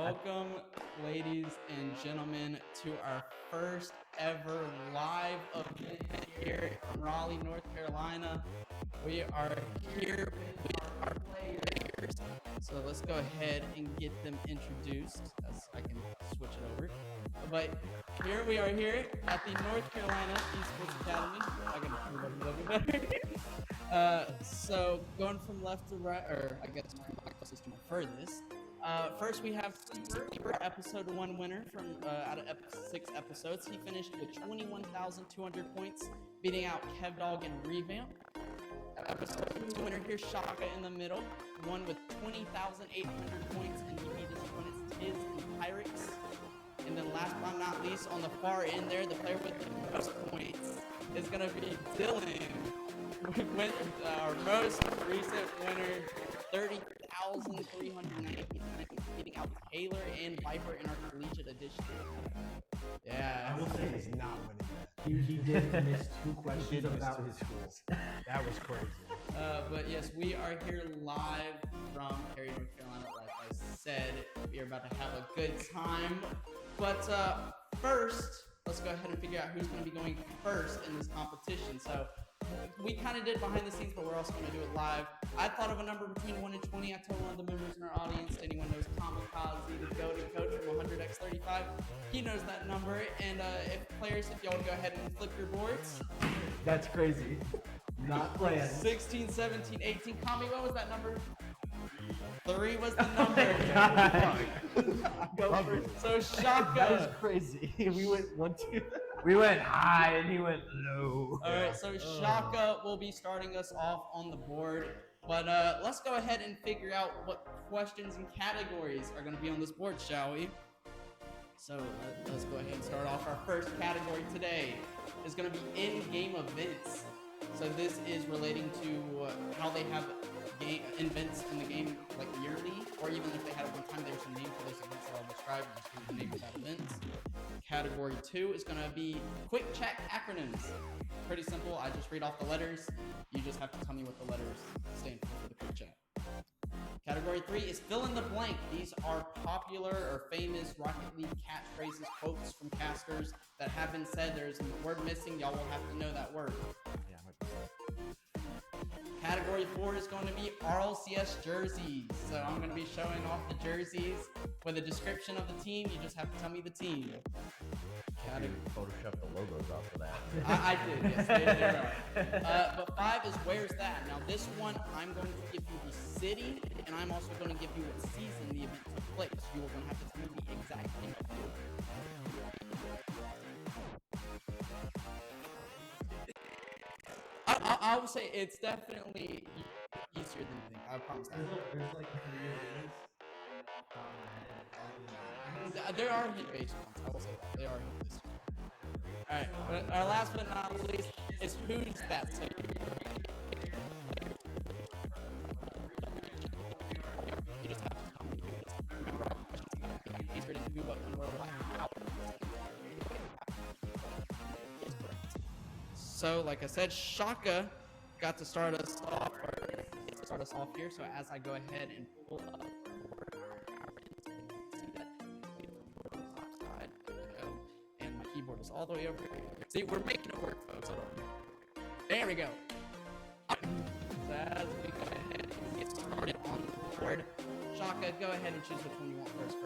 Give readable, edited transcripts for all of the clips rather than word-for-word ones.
Welcome, ladies and gentlemen, to our first ever live event here in Raleigh, North Carolina. We are here with our players. So let's go ahead and get them introduced as I can switch it over. But here we are here at the North Carolina Esports Academy. I gotta move up a little bit better. So going from left to right, or I guess my closest to my furthest. First, we have Sleeper, episode 1 winner from out of 6 episodes. He finished with 21,200 points, beating out KevDog and Revamp. Episode 2 winner here, Shaka in the middle, won with 20,800 points, and he beat his opponents Tiz and Pyrex. And then last but not least, on the far end there, the player with the most points is going to be Dylan. With our most recent winner, 30,399, beating out Taylor and Viper in our collegiate edition. Yeah. I will say he's not winning that. He did miss 2 questions about his schools. That was crazy. But yes, we are here live from Cary, North Carolina. Like I said, we are about to have a good time. But first, let's go ahead and figure out who's going to be going first in this competition. So we kind of did behind the scenes, but we're also going to do it live. I thought of a number between 1 and 20. I told one of the members in our audience, anyone knows Kamikaze, the goated coach from 100x35, he knows that number. And if y'all would go ahead and flip your boards. That's crazy. Not playing. 16, 17, 18. Kami, what was that number? 3 was the number. Go first. So Shaka. That was crazy. We went 1, 2. We went high and he went low. All right, so Shaka will be starting us off on the board. But let's go ahead and figure out what questions and categories are going to be on this board, shall we? So let's go ahead and start off. Our first category today is going to be in-game events. So this is relating to how they have events in the game, like yearly, or even if they had it one time, there's a name for those events that I'll describe, and just the name of that event. Category 2 is going to be quick check acronyms. Pretty simple. I just read off the letters. You just have to tell me what the letters stand for the quick check. Category 3 is fill in the blank. These are popular or famous Rocket League catchphrases, quotes from casters that have been said. There's a word missing. Y'all will have to know that word. Category 4 is going to be RLCS jerseys. So I'm going to be showing off the jerseys with a description of the team. You just have to tell me the team. Photoshop the logos off of that. I did, yes, they are. But 5 is where's that? Now this one, I'm going to give you the city, and I'm also going to give you what season the event took place. You are going to have to tell me the exact name of the event. I would say it's definitely easier than you think. I promise that. There's like 3 There are hint-based ones. I will say that. They are hint-based. All right. But our last but not least is who's that? So you just have to tell me remember our questions. He's written who, what, when, where, why, how. So, like I said, Shaka got to start us off, here. So as I go ahead and pull up, see that side, there we go. And my keyboard is all the way over here. See, we're making it work, folks. There we go. So as we go ahead and get started on the board, Shaka, go ahead and choose which one you want first.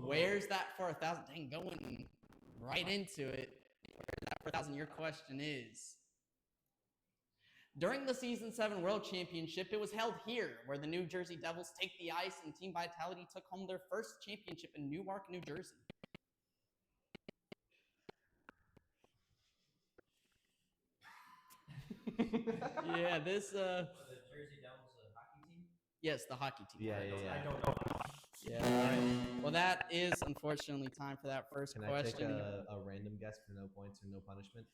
Where's that for 1,000? Dang, going right into it. Where's that for 1,000? Your question is, during the Season 7 World Championship, it was held here, where the New Jersey Devils take the ice and Team Vitality took home their first championship in Newark, New Jersey. Yeah, this The Jersey Devils hockey team? Yes, the hockey team. Yeah. I don't know. Yeah, all right. Well, that is unfortunately time for that first Can question. I take a random guess for no points or no punishment?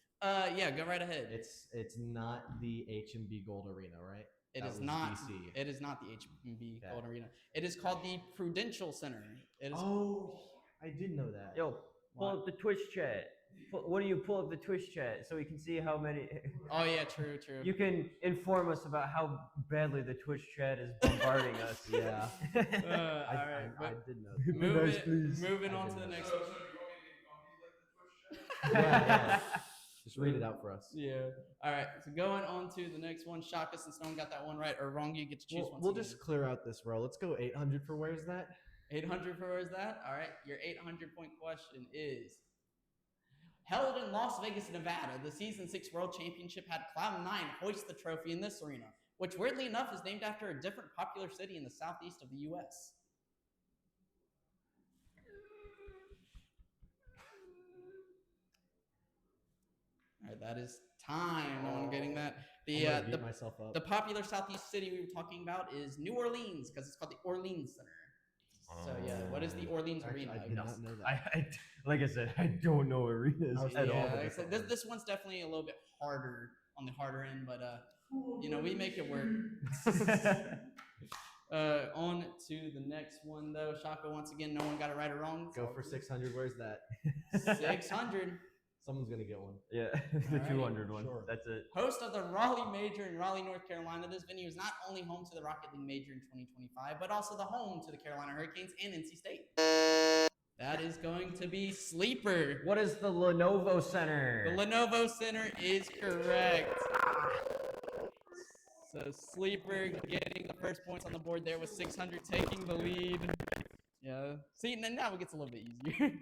Yeah, go right ahead. It's not the H&B Gold Arena, right? It That is was not. DC. It is not the H&B Okay. Gold Arena. It is called the Prudential Center. It is. Oh, I did know that. Yo, pull up the Twitch chat. What do you pull up the Twitch chat so we can see how many? Oh yeah, true. You can inform us about how badly the Twitch chat is bombarding us. Yeah. All I right, but did know. moving on to the next one. Yeah. Just read it out for us. Yeah. All right. So going on to the next one, Shaka. Since no one got that one right or wrong, you get to choose one. We'll just clear out this row. Let's go 800 for where's that? 800 for where's that? All right. Your 800-point question is: held in Las Vegas, Nevada, the Season 6 World Championship had Cloud9 hoist the trophy in this arena, which weirdly enough is named after a different popular city in the southeast of the U.S. All right, that is time. No one getting that. I'm beat myself up. The popular southeast city we were talking about is New Orleans because it's called the Orleans Center. So yeah, what is the Orleans Arena? I did not know that. Like I said, I don't know arenas at all. Like I said, this one's definitely a little bit harder on the harder end, but we make it work. On to the next one though. Shaka, once again, no one got it right or wrong. Go for 600. Where's that? 600. Someone's gonna get one. Yeah, the Alrighty. 200 one. Sure. That's it. Host of the Raleigh Major in Raleigh, North Carolina, this venue is not only home to the Rocket League Major in 2025, but also the home to the Carolina Hurricanes and NC State. That is going to be Sleeper. What is the Lenovo Center? The Lenovo Center is correct. So Sleeper getting the first points on the board there with 600 taking the lead. Yeah. See, now it gets a little bit easier.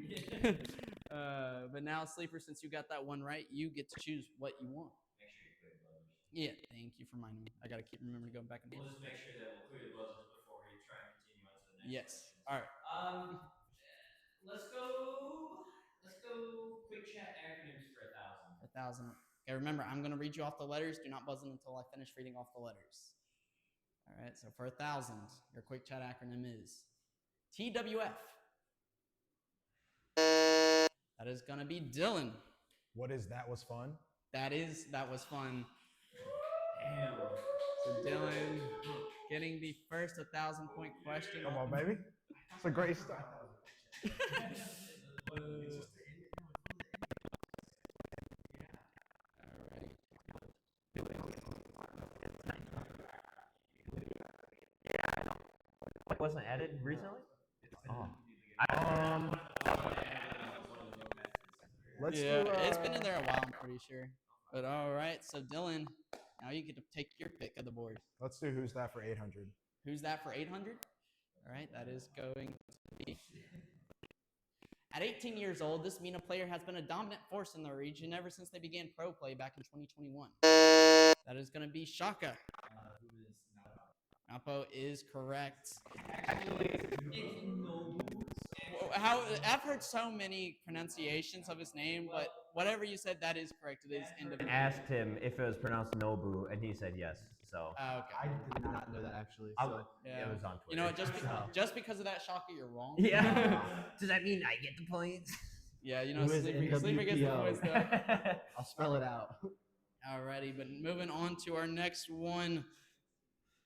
But now Sleeper, since you got that one right, you get to choose what you want. Make sure you clear the buzzers. Yeah, thank you for reminding me. I gotta keep remembering to go back and We'll just make sure that we'll clear the buzzers before we try and continue on to the next. Yes. questions. All right. Let's go quick chat acronyms for 1,000. 1,000. Okay, remember, I'm gonna read you off the letters. Do not buzz in until I finish reading off the letters. All right. So for 1,000, your quick chat acronym is TWF. That is gonna be Dylan. What is that was fun? That was fun. Damn. So Dylan getting the first 1,000-point question. Come on, baby. It's a great start. Like wasn't added recently? Oh. Let's Yeah, do, it's been in there a while, I'm pretty sure. But all right, so Dylan, now you get to take your pick of the board. Let's do who's that for 800. Who's that for 800? All right, that is going to be. At 18 years old, this MENA player has been a dominant force in the region ever since they began pro play back in 2021. That is going to be Shaka. Napo is correct. How I've heard so many pronunciations of his name, but whatever you said, that is correct. It is individual. Asked him if it was pronounced Nobu, and he said yes. So Okay. I did not know that actually. I- So. Yeah. it was on Twitter. You know what? Just because of that, Shaka, you're wrong. Yeah. Does that mean I get the points? Yeah, you know, Who is Sleeper gets the NWPO? points though. I'll spell it out. Alrighty, but moving on to our next one.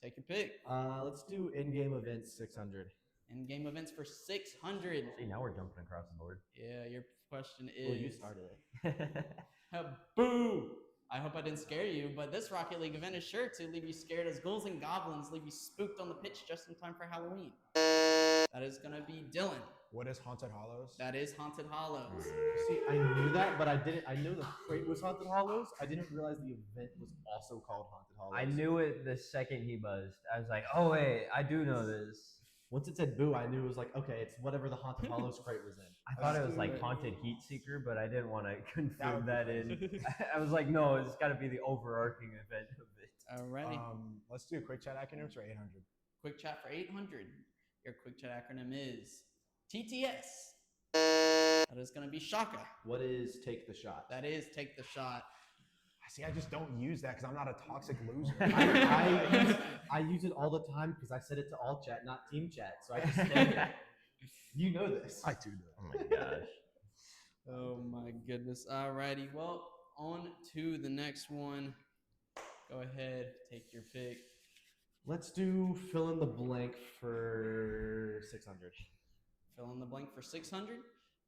Take your pick. Let's do in-game events 600. In-game events for 600. See, now we're jumping across the board. Yeah, your question is. Well, you started it. Boo! I hope I didn't scare you, but this Rocket League event is sure to leave you scared as ghouls and goblins leave you spooked on the pitch just in time for Halloween. That is gonna be Dylan. What is Haunted Hollows? That is Haunted Hollows. See, I knew that, but I didn't. I knew the crate was Haunted Hollows. I didn't realize the event was also called Haunted Hollows. I knew it the second he buzzed. I was like, oh wait, I do know this. Once it said boo, I knew it was like, okay, it's whatever the Haunted Hollows crate was in. I thought it was like Haunted Heat Seeker, but I didn't want to confirm that in. I was like, no, it's got to be the overarching event of it. Alrighty. Let's do quick chat acronyms for 800. Quick chat for 800. Your quick chat acronym is TTS. That is going to be Shaka. What is take the shot? That is Take the Shot. See, I just don't use that because I'm not a toxic loser. I use it all the time because I set it to all chat, not team chat. So I just say it. You know this. I do that. Oh my gosh. Oh my goodness. Alrighty. Well, on to the next one. Go ahead. Take your pick. Let's do fill in the blank for 600. Fill in the blank for 600.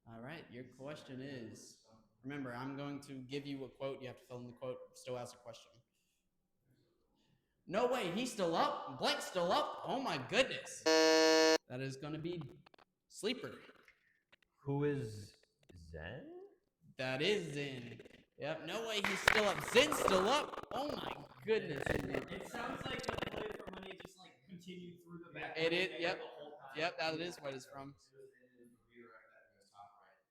All right. Your question is Remember, I'm going to give you a quote. You have to fill in the quote. Still ask a question. No way, he's still up. Blank's still up. Oh my goodness. That is going to be Sleeper. Who is Zen? That is Zen. Yep. No way, he's still up. Zen's still up. Oh my goodness. It sounds like the play from when he just like continued through the back. It is. the Yep. whole time. Yep. That is what it's from.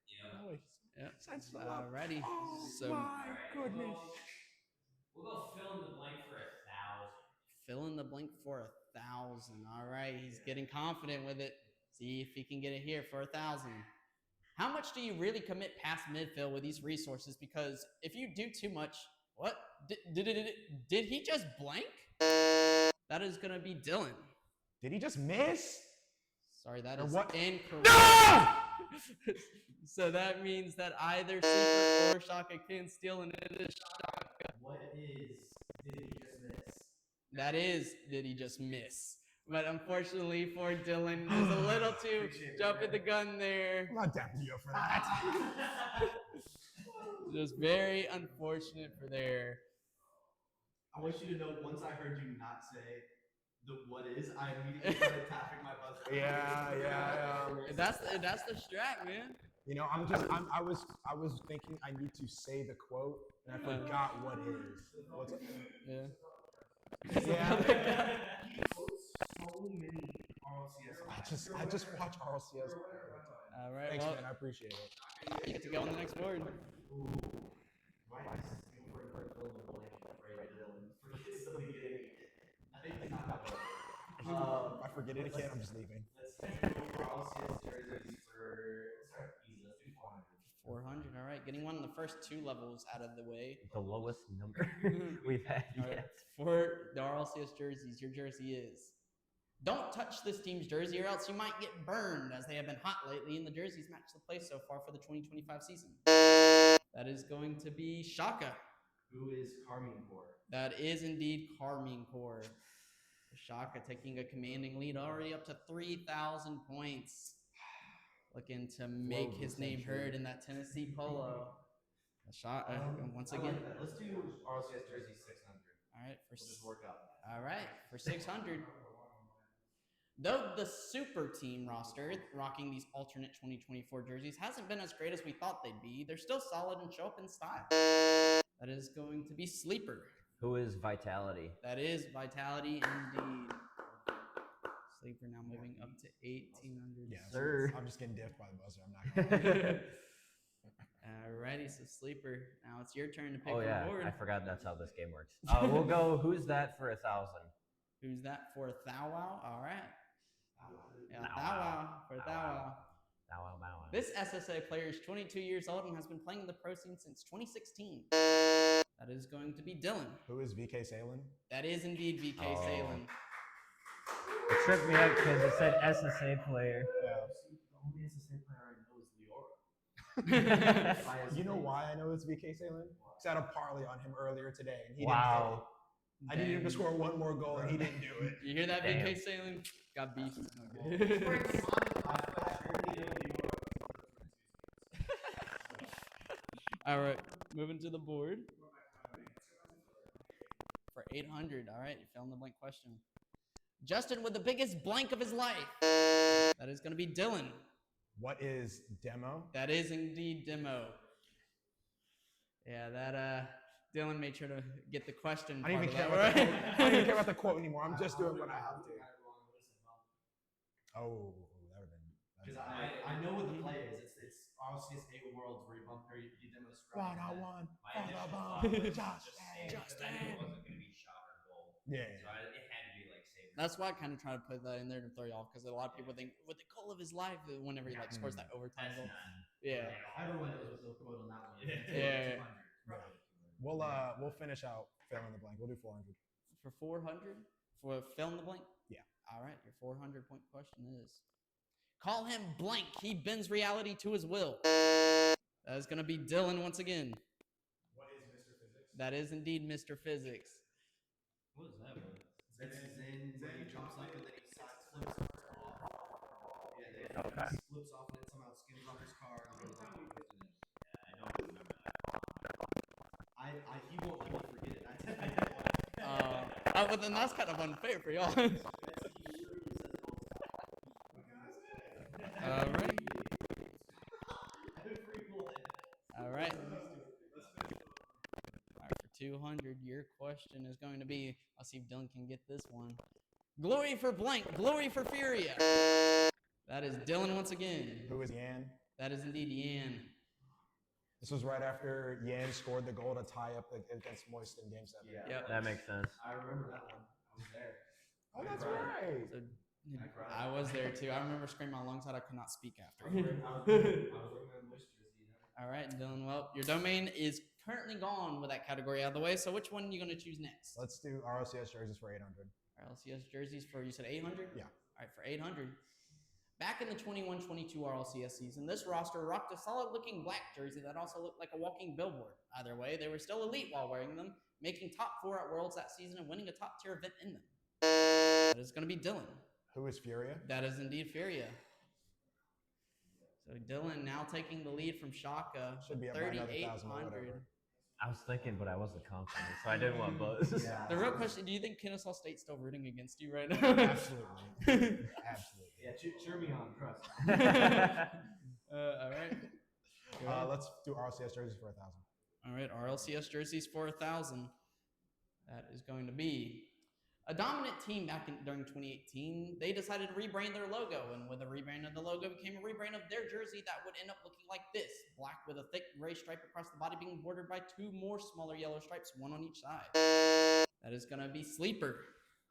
Yeah. Yep. Alrighty. Oh So my goodness. We'll go fill in the blank for 1,000. fill in the blank for 1,000. All right. He's getting confident with it. See if he can get it here for 1,000. How much do you really commit past midfield with these resources? Because if you do too much, what? Did he just blank? That is going to be Dylan. Did he just miss? Sorry, that Or is what? incorrect. No! So that means that either Sleeper or Shaka can steal, and it is Shaka. What is did he just miss? That is, did he just miss? But unfortunately for Dylan, there's a little too jumping the gun there. I'm not dapping you up for that. Just very unfortunate for there. I want you to know once I heard you not say the what is, I immediately started tapping my buzzer. Yeah. That's the strat, man. You know, I was thinking I need to say the quote, and I forgot what is. What's it? Yeah. Yeah. He quotes so many RLCS. I just watch RLCS. All right. Thanks, Well, man. I appreciate it. you get to go on the next board. Why is this thing for fill in the blank afraid of Dylan? Forget the beginning. I think it's not that well. If I forget it again, I'm just leaving. Let's do RLCS jerseys for let's do 400. 400. All right. Getting one of the first 2 levels out of the way. The lowest number we've had All right. yet. For the RLCS jerseys, your jersey is. Don't touch this team's jersey or else you might get burned, as they have been hot lately and the jerseys match the play so far for the 2025 season. That is going to be Shaka. Who is Carmine for? That is indeed Carmine Core. Shaka taking a commanding lead already up to 3,000 points. Looking to make his name heard in that Tennessee polo. Once again. Let's do RLCS jersey 600. All right. We'll just work up. All right. For 600. Though the super team roster rocking these alternate 2024 jerseys hasn't been as great as we thought they'd be, they're still solid and show up in style. That is going to be Sleeper. Who is Vitality? That is Vitality indeed. Sleeper now moving up to 1,800. Yeah, Sir. I'm just getting diffed by the buzzer. I'm not gonna. Alrighty, so Sleeper. Now it's your turn to pick Oh your yeah, board. I forgot that's how this game works. We'll go. Who's that for 1,000? Who's that for Thou Wow? All right. Yeah, Thou Thou Wow. Wow for Thou Thou Wow. Wow. Bow wow, bow wow. This SSA player is 22 years old and has been playing the pro scene since 2016. That is going to be Dylan. Who is VK Salen? That is indeed VK Oh. Salen. It tripped me out because it said SSA player. The only SSA player I know is Leora. You know why I know it's VK Salen? Because I had a parlay on him earlier today, and he Wow. didn't hit it. I needed him to score one more goal, and he didn't do it. You hear that, Damn. VK Salen? Got beef. All right, moving to the board. For 800, all right, you fill in the blank question. Justin with the biggest blank of his life. That is going to be Dylan. What is demo? That is indeed Demo. Yeah, that Dylan made sure to get the question. I don't even part care of about the that, quote. right? I don't even care about the quote anymore. I'm just doing what I have to. Oh, that would have been. Because I know what the play is. It's RLCS 8 Worlds where you bump or you demo the scrub. One on one. It wasn't going to be shot or goal. Yeah. So it had to be like saved. That's why I kind of try to put that in there to throw you off, because a lot of people think with the goal of his life whenever he like scores that overtime goal. Yeah. Everyone knows what the quote on that one is. Yeah. We'll finish out fill in the blank. We'll do 400. For 400, for fill in the blank. Yeah. All right, your 400 point question is: call him blank. He bends reality to his will. That is going to be Dylan once again. What is Mr. Physics? That is indeed Mr. Physics. What is that one? That's Zen when he jumps up and then he flips off. Yeah, then he flips off and then somehow skims off his car. And goes I don't remember that. he won't let me forget it. I know. But then that's kind of unfair for y'all. He literally says it all the time. All right. Everyone. All right. All right, for 200, your question is going to be, I'll see if Dylan can get this one. Glory for blank, glory for Furia. That is Dylan once again. Who is Yan? That is indeed Yan. This was right after Yan scored the goal to tie up against Moist in Game 7. Yeah. Yep. That makes sense. I remember that one. I was there. Oh, that's right. So, I was there too. I remember screaming alongside. I could not speak after. I was wearing my Moist jersey. All right, Dylan. Well, your domain is currently gone with that category out of the way. So which one are you going to choose next? Let's do RLCS jerseys for 800. RLCS jerseys for, you said 800? Yeah. All right, for 800. Back in the 21-22 RLCS season, this roster rocked a solid-looking black jersey that also looked like a walking billboard. Either way, they were still elite while wearing them, making top 4 at Worlds that season and winning a top-tier event in them. That is going to be Dylan. Who is Furia? That is indeed Furia. So Dylan now taking the lead from Shaka. Should be up by another 1,000 or 3,800. whatever. I was thinking, but I wasn't confident, so I didn't want buzz. Yeah. The real question, do you think Kennesaw State's still rooting against you right now? Absolutely. Absolutely. Yeah, cheer me on, trust. All right. Let's do RLCS jerseys for 1,000. All right, RLCS jerseys for 1,000. That is going to be a dominant team back during 2018. They decided to rebrand their logo, and with a rebrand of the logo became a rebrand of their jersey that would end up looking like this: black with a thick gray stripe across the body, being bordered by 2 more smaller yellow stripes, one on each side. That is going to be Sleeper.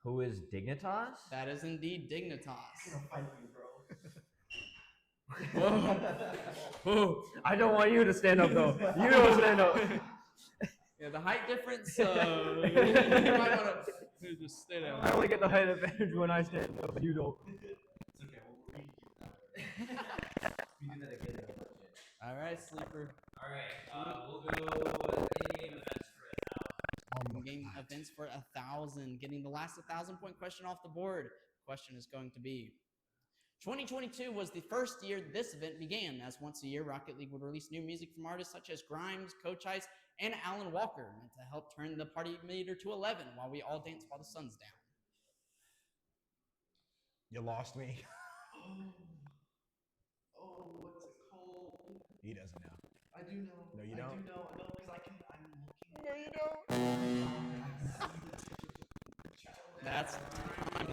Who is Dignitas? That is indeed Dignitas. I'm gonna fight you, bro. Whoa. Whoa. I don't want you to stand up, though. You don't stand up. Yeah, the height difference, you might want to just stay down. I only get the height advantage when I stand up, but you don't. It's okay, we'll read that. We do that again. All right, Sleeper. All right, we'll go in-game events for 1,000. Game events for 1,000. Getting the last 1,000-point question off the board. Question is going to be: 2022 was the first year this event began, as once a year Rocket League would release new music from artists such as Grimes, Coach Ice, and Alan Walker, meant to help turn the party meter to 11 while we all dance while the sun's down. You lost me. Oh, what's it called? He doesn't know. I do know. No, you I don't? do know. No, because I'm looking. No, you don't. That's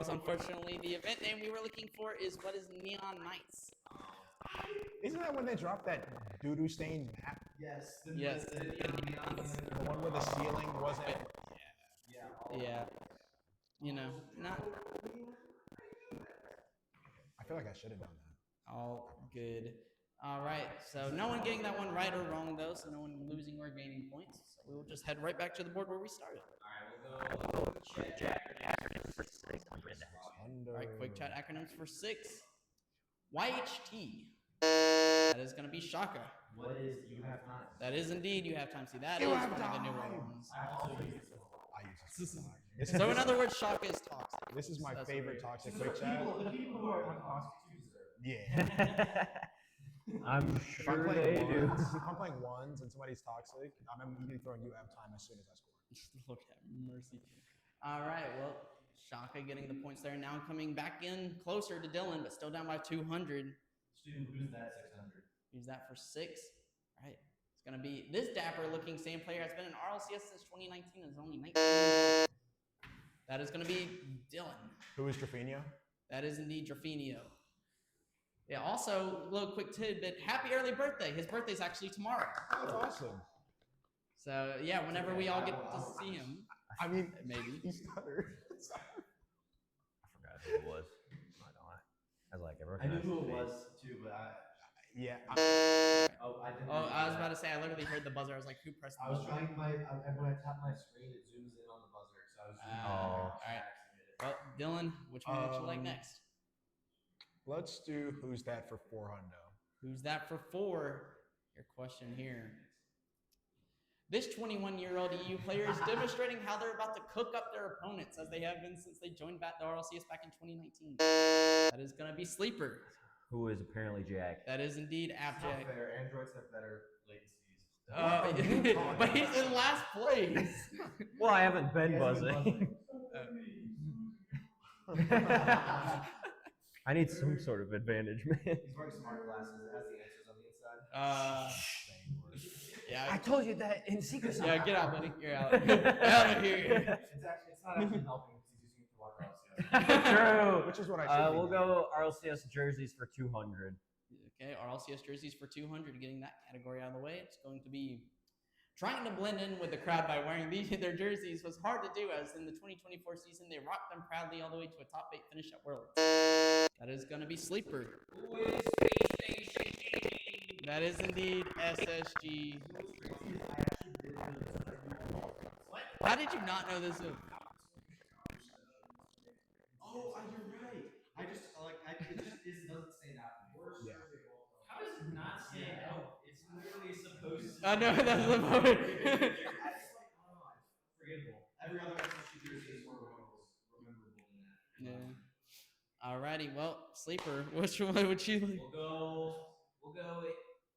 unfortunately the event name we were looking for is what is Neon Nights. Isn't that when they dropped that doo-doo stained map? Yes. Yes. The one where the ceiling wasn't. Yeah. You know, not I feel like I should have known that. all good. All right, so no one getting that one right or wrong, though, so no one losing or gaining points. So we will just head right back to the board where we started. All right, we'll go chat acronyms for 600. All right, quick chat acronyms for 6. YHT. That is going to be Shaka. What is you have time? That is indeed You Have Time. See, that You is have one of the newer time. ones. I also use it. I use it. This So in other words, Shaka is toxic. This is my That's favorite what toxic quick chat. The people who are untoxic deserve. Yeah. I'm If I'm sure playing they do. ones, if I'm playing ones and somebody's toxic, I'm immediately throwing you have time as soon as I score. Look at mercy. All right, well, Shaka getting the points there. Now coming back in closer to Dylan, but still down by 200. Student, who's that 600? Use that for 6. All right. It's going to be this dapper-looking same player has been in RLCS since 2019 and is only 19 years old. That is going to be Dylan. Who is Drafinio? That is indeed Drafinio. Yeah, also, a little quick tidbit. Happy early birthday. His birthday's actually tomorrow. That's awesome. So, yeah, whenever we all get to see him, I mean, maybe. he stuttered. I forgot who it was. I don't lie. I was like, I knew who it was too, but Yeah. I didn't. Oh, I was about to say, I literally heard the buzzer. I was like, who pressed the I was buzzer? trying when I tap my screen, it zooms in on the buzzer, so I was zooming in. All right. Well, Dylan, which one would you like next? Let's do who's that for 400. Who's that for 4? Your question here. This 21-year-old EU player is demonstrating how they're about to cook up their opponents, as they have been since they joined the RLCS back in 2019. That is going to be Sleeper. Who is apparently Jack. That is indeed It's not Abjack. fair. Androids have better latencies. But he's in last place. Well, I haven't been He hasn't been buzzing. I need some sort of advantage, man. He's wearing smart glasses. It has the answers on the inside. Yeah. I told you that in secret. Yeah, get out, buddy. You're out. Out of here. It's not actually helping because he's using it to walk off. True. Which is what I should We'll go RLCS jerseys for 200. Okay, RLCS jerseys for 200. Getting that category out of the way. It's going to be trying to blend in with the crowd by wearing their jerseys was hard to do, as in the 2024 season they rocked them proudly all the way to a top 8 finish at Worlds. That is going to be Sleeper. That is indeed SSG. How did you not know this? Oh, you're right. I just it doesn't stand out. Yeah. How does it not stand out? It's literally supposed to. I know that's the point. Forgettable. Every other SSG jersey is more memorable than that. Yeah. Alrighty, well, Sleeper, which one would you like? We'll go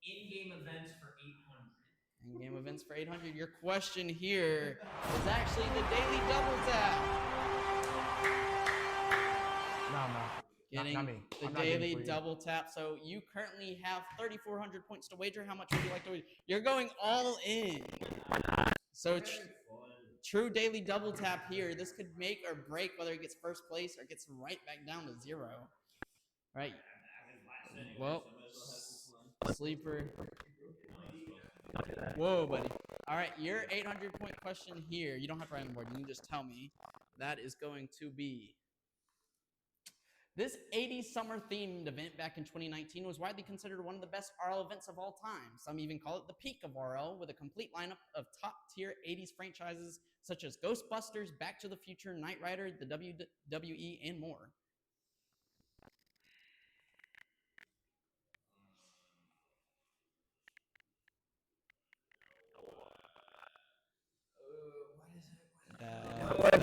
in-game events for 800. In-game events for 800. Your question here is actually the daily double tap. No. Getting Not me. the I'm not getting daily free. double tap. So you currently have 3,400 points to wager. How much would you like to wager? You're going all in. So true daily double tap here. This could make or break whether it gets first place or gets right back down to 0. Right. Well, Sleeper. Whoa, buddy. All right, your 800-point question here. You don't have to write on the board. You can just tell me. That is going to be. This 80s summer themed event back in 2019 was widely considered one of the best RL events of all time. Some even call it the peak of RL, with a complete lineup of top-tier 80s franchises such as Ghostbusters, Back to the Future, Knight Rider, the WWE, and more.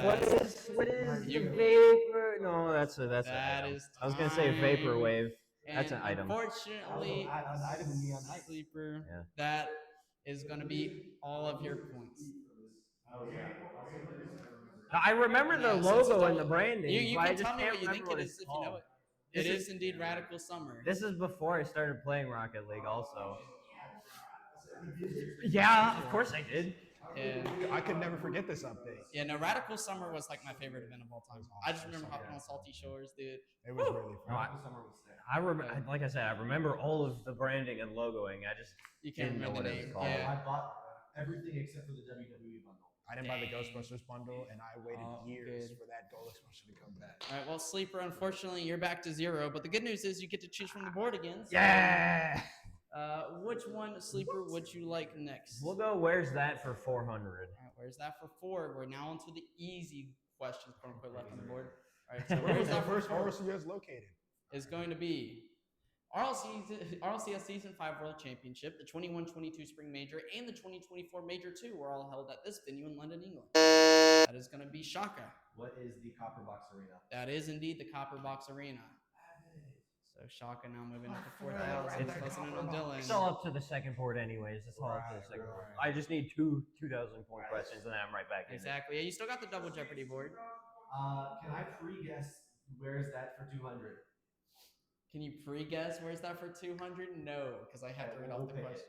What is the vapor? No, that's an That item. is I was gonna say vaporwave. That's And an item. Unfortunately, An item in Neon Nights. Sleeper, Yeah. that is going to be all of your points. I remember the Yeah, since logo it's and the all- branding. You but I can just tell me can't what you think remember it what is it's if you know called. it. It is indeed Radical Summer. This is before I started playing Rocket League, also. Yeah, of course I did. Yeah. I could never forget this update. Yeah, no, Radical Summer was like my favorite event of all time. I just remember hopping on Salty Shores, dude. It was really No, fun. I remember, like I said, I remember all of the branding and logoing. I just You can't didn't know remember what the it was name. called. Yeah. I bought everything except for the WWE bundle. I didn't buy the Ghostbusters bundle, and I waited Oh, years good. for that Ghostbuster to come back. All right, well, Sleeper, unfortunately, you're back to 0. But the good news is you get to choose from the board again. So, Yeah. Which one, Sleeper, would you like next? We'll go. Where's that for 400? All right, where's that for 4? We're now onto the easy questions, quote unquote, left on the board. All right, so Where where's was that the for first 4? RCS located? Is going to be RLCS Season 5 World Championship, the 21-22 Spring Major, and the 2024 Major 2 were all held at this venue in London, England. That is going to be Shaka. What is the Copper Box Arena? That is indeed the Copper Box Arena. So Shaka now moving up to Oh, 4,000, right, closing in Copper on Box. Dylan. It's all up to the second board, anyways. It's all up to the second board. I just need two 2,000-point questions, and then I'm right back in. Exactly. Yeah, you still got the double Jeopardy board. Can I pre-guess where is that for 200? Can you pre-guess where's that for 200? No, because I have to read off the Okay. question.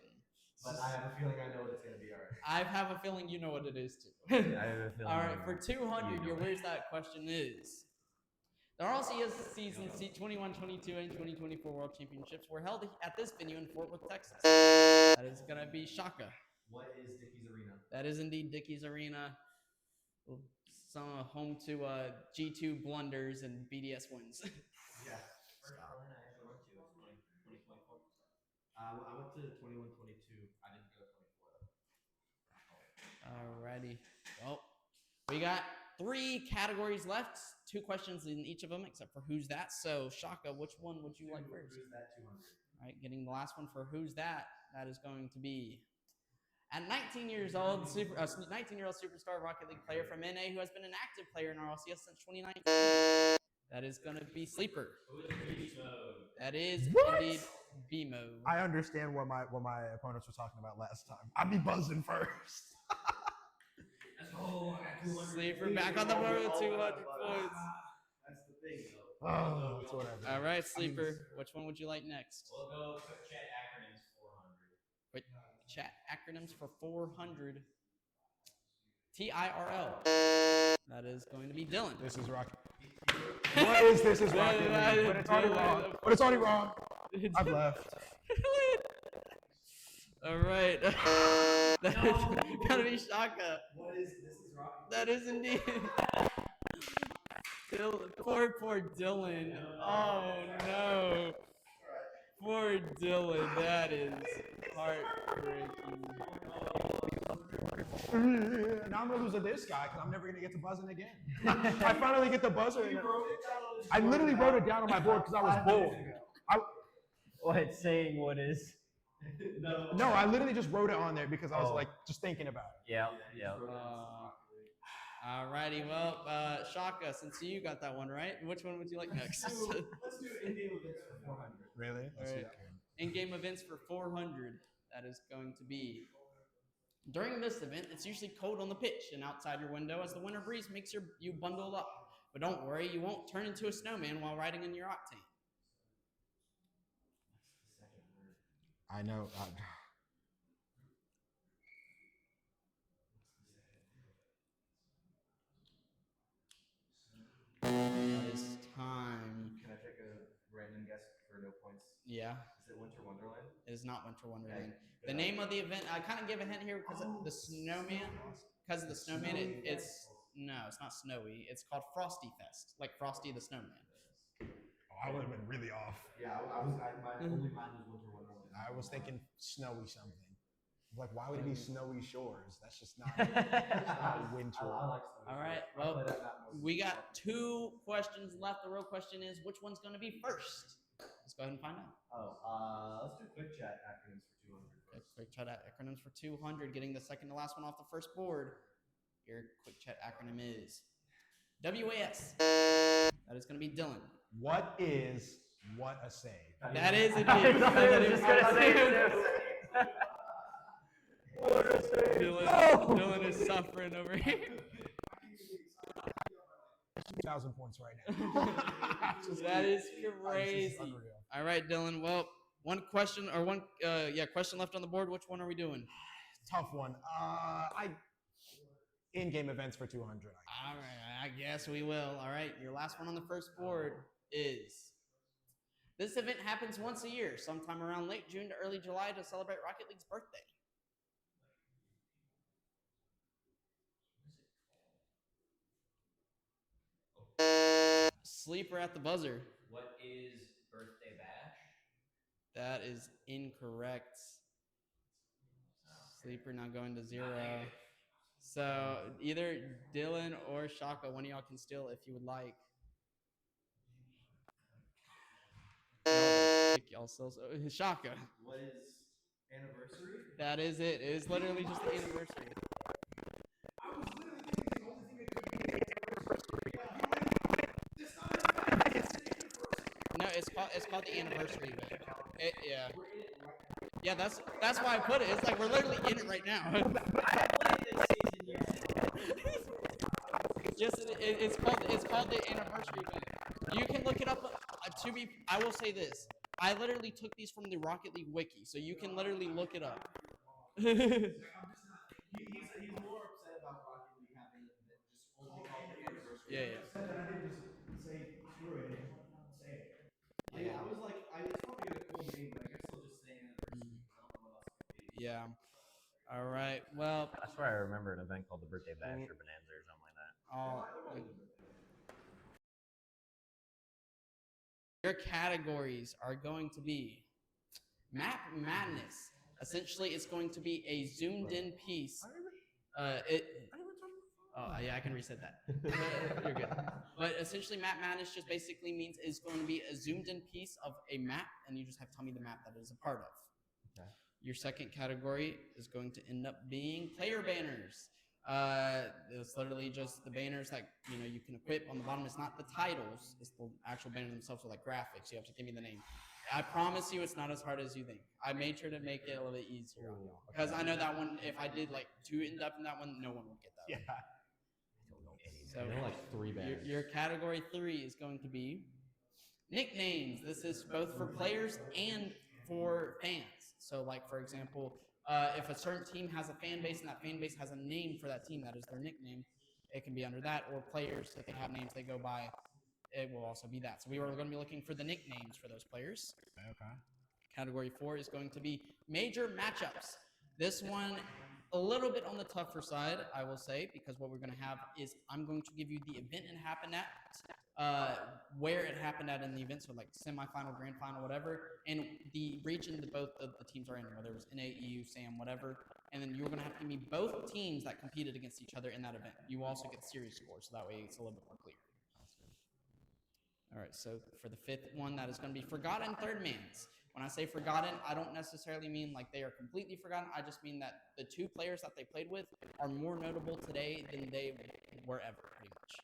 But I have a feeling I know what it's going to be already. I have a feeling you know what it is too. I have a feeling All right, you for know. 200, You your know. where's that question is. The RLCS Season 21-22 and 2024 World Championships were held at this venue in Fort Worth, Texas. That is going to be Shaka. What is Dickey's Arena? That is indeed Dickey's Arena. Some home to G2 blunders and BDS wins. Yeah. I went to 21-22. I didn't go to 24 though. Alrighty. Well, we got 3 categories left. 2 questions in each of them, except for who's that. So, Shaka, which one would you like first? Who's that 200? All right, getting the last one for who's that. That is going to be at 19 years old, 19-year-old superstar Rocket League player from NA who has been an active player in RLCS since 2019. That is going to be Sleeper. That is indeed BMO. I understand what my opponents were talking about last time. I'd be buzzing first. Let's go. I got 200. Sleeper back on the board with 200 points. That's the thing, though. Oh, it's whatever. All right, Sleeper. Which one would you like next? We'll go quick chat acronyms 400. Quick chat acronyms for 400. TIRL. That is going to be Dylan. This is Rocket. What is this? Is Rocket League? But it's already wrong. But it's already wrong. I've left. All right. That is gotta be Shaka. What is this? Is Rocket? That is indeed. Poor Dylan. Oh no. Poor Dylan. That is heartbreaking. Now I'm gonna lose to this guy because I'm never gonna get to buzzing again. I finally get the buzzer. And I literally wrote it down on my board because I was bored. What saying what is? No, I literally just wrote it on there because I was like just thinking about it. Yeah. Alrighty, well, Shaka, since you got that one right, which one would you like next? Let's do in-game events for 400. Really? Let's Alright. In-game events for 400. That is going to be. During this event, it's usually cold on the pitch and outside your window as the winter breeze makes you bundle up. But don't worry, you won't turn into a snowman while riding in your octane. I know. It is time. Can I take a random guess for no points? Yeah, Is it Winter Wonderland? it is not Winter Wonderland. The name of the event, I kind of give a hint here because of the snowman. Because of the snowman, it's not snowy. It's called Frosty Fest, like Frosty the Snowman. Oh, I would have been really off. Yeah, my only mind was Winter Wonderland. I was thinking snowy something. Like, why would it be snowy shores? That's just not, winter. I like snowy. All right, well, we got 2 questions left. The real question is, which one's going to be first? Let's go ahead and find out. Let's do quick chat acronyms for 200 first. Quick chat acronyms for 200. Getting the second to last one off the first board. Your quick chat acronym is WAS. That is going to be Dylan. What is what a save? That is indeed. I was just gonna say it. Dylan is suffering over here. 2,000 points right now. That is This crazy. is unreal. All right, Dylan. Well, question left on the board. Which one are we doing? Tough one. In-game events for 200. All right, I guess we will. All right, your last one on the first board is. This event happens once a year, sometime around late June to early July to celebrate Rocket League's birthday. Sleeper at the buzzer. What is Birthday Bash? That is incorrect. Sleeper now going to 0. So either Dylan or Shaka, one of y'all can steal if you would like. Y'all still Shaka. What is anniversary? That is it. It is literally just the anniversary. I was literally thinking the only thing that could be anniversary. No, it's called the anniversary event. Yeah. Yeah, that's why I put it. It's like we're literally in it right now. It's called the anniversary event. You can look it up. I will say this. I literally took these from the Rocket League wiki, so you can literally look it up. He's more upset about Rocket League having it than just only called the anniversary. Yeah. I didn't just say screw it and say it. Yeah, I was like, it's probably a cool name, but I guess I'll just say anniversary. I don't know what else it could be. Yeah. All right. Well, I swear I remember an event called the Birthday Bash or Bonanza or something like that. Your categories are going to be Map Madness. Essentially, it's going to be a zoomed-in piece. Yeah, I can reset that. You're good. But essentially, Map Madness just basically means it's going to be a zoomed-in piece of a map, and you just have to tell me the map that it is a part of. Okay. Your second category is going to end up being player banners. It's literally just the banners that you can equip on the bottom. It's not the titles; it's the actual banners themselves with like graphics. You have to give me the name. I promise you, it's not as hard as you think. I made sure to make it a little bit easier on y'all because I know that one. If I did like too in depth in that one, no one would get that. Yeah. So I know like 3 banners. your category 3 is going to be nicknames. This is both for players and for fans. So, like for example, if a certain team has a fan base and that fan base has a name for that team, that is their nickname. It can be under that, or players if they have names they go by. It will also be that. So we are going to be looking for the nicknames for those players. Okay. Category 4 is going to be major matchups. This one, a little bit on the tougher side, I will say, because what we're going to have is I'm going to give you the event it happened at, where it happened at in the event, so like semifinal, grand final, whatever, and the region that both of the teams are in, whether it was NA, EU, SAM, whatever. And then you're going to have to give me both teams that competed against each other in that event. You also get series scores, so that way it's a little bit more clear. All right, so for the 5th one, that is going to be Forgotten Third Mans. When I say forgotten, I don't necessarily mean like they are completely forgotten. I just mean that the 2 players that they played with are more notable today than they were ever, pretty much.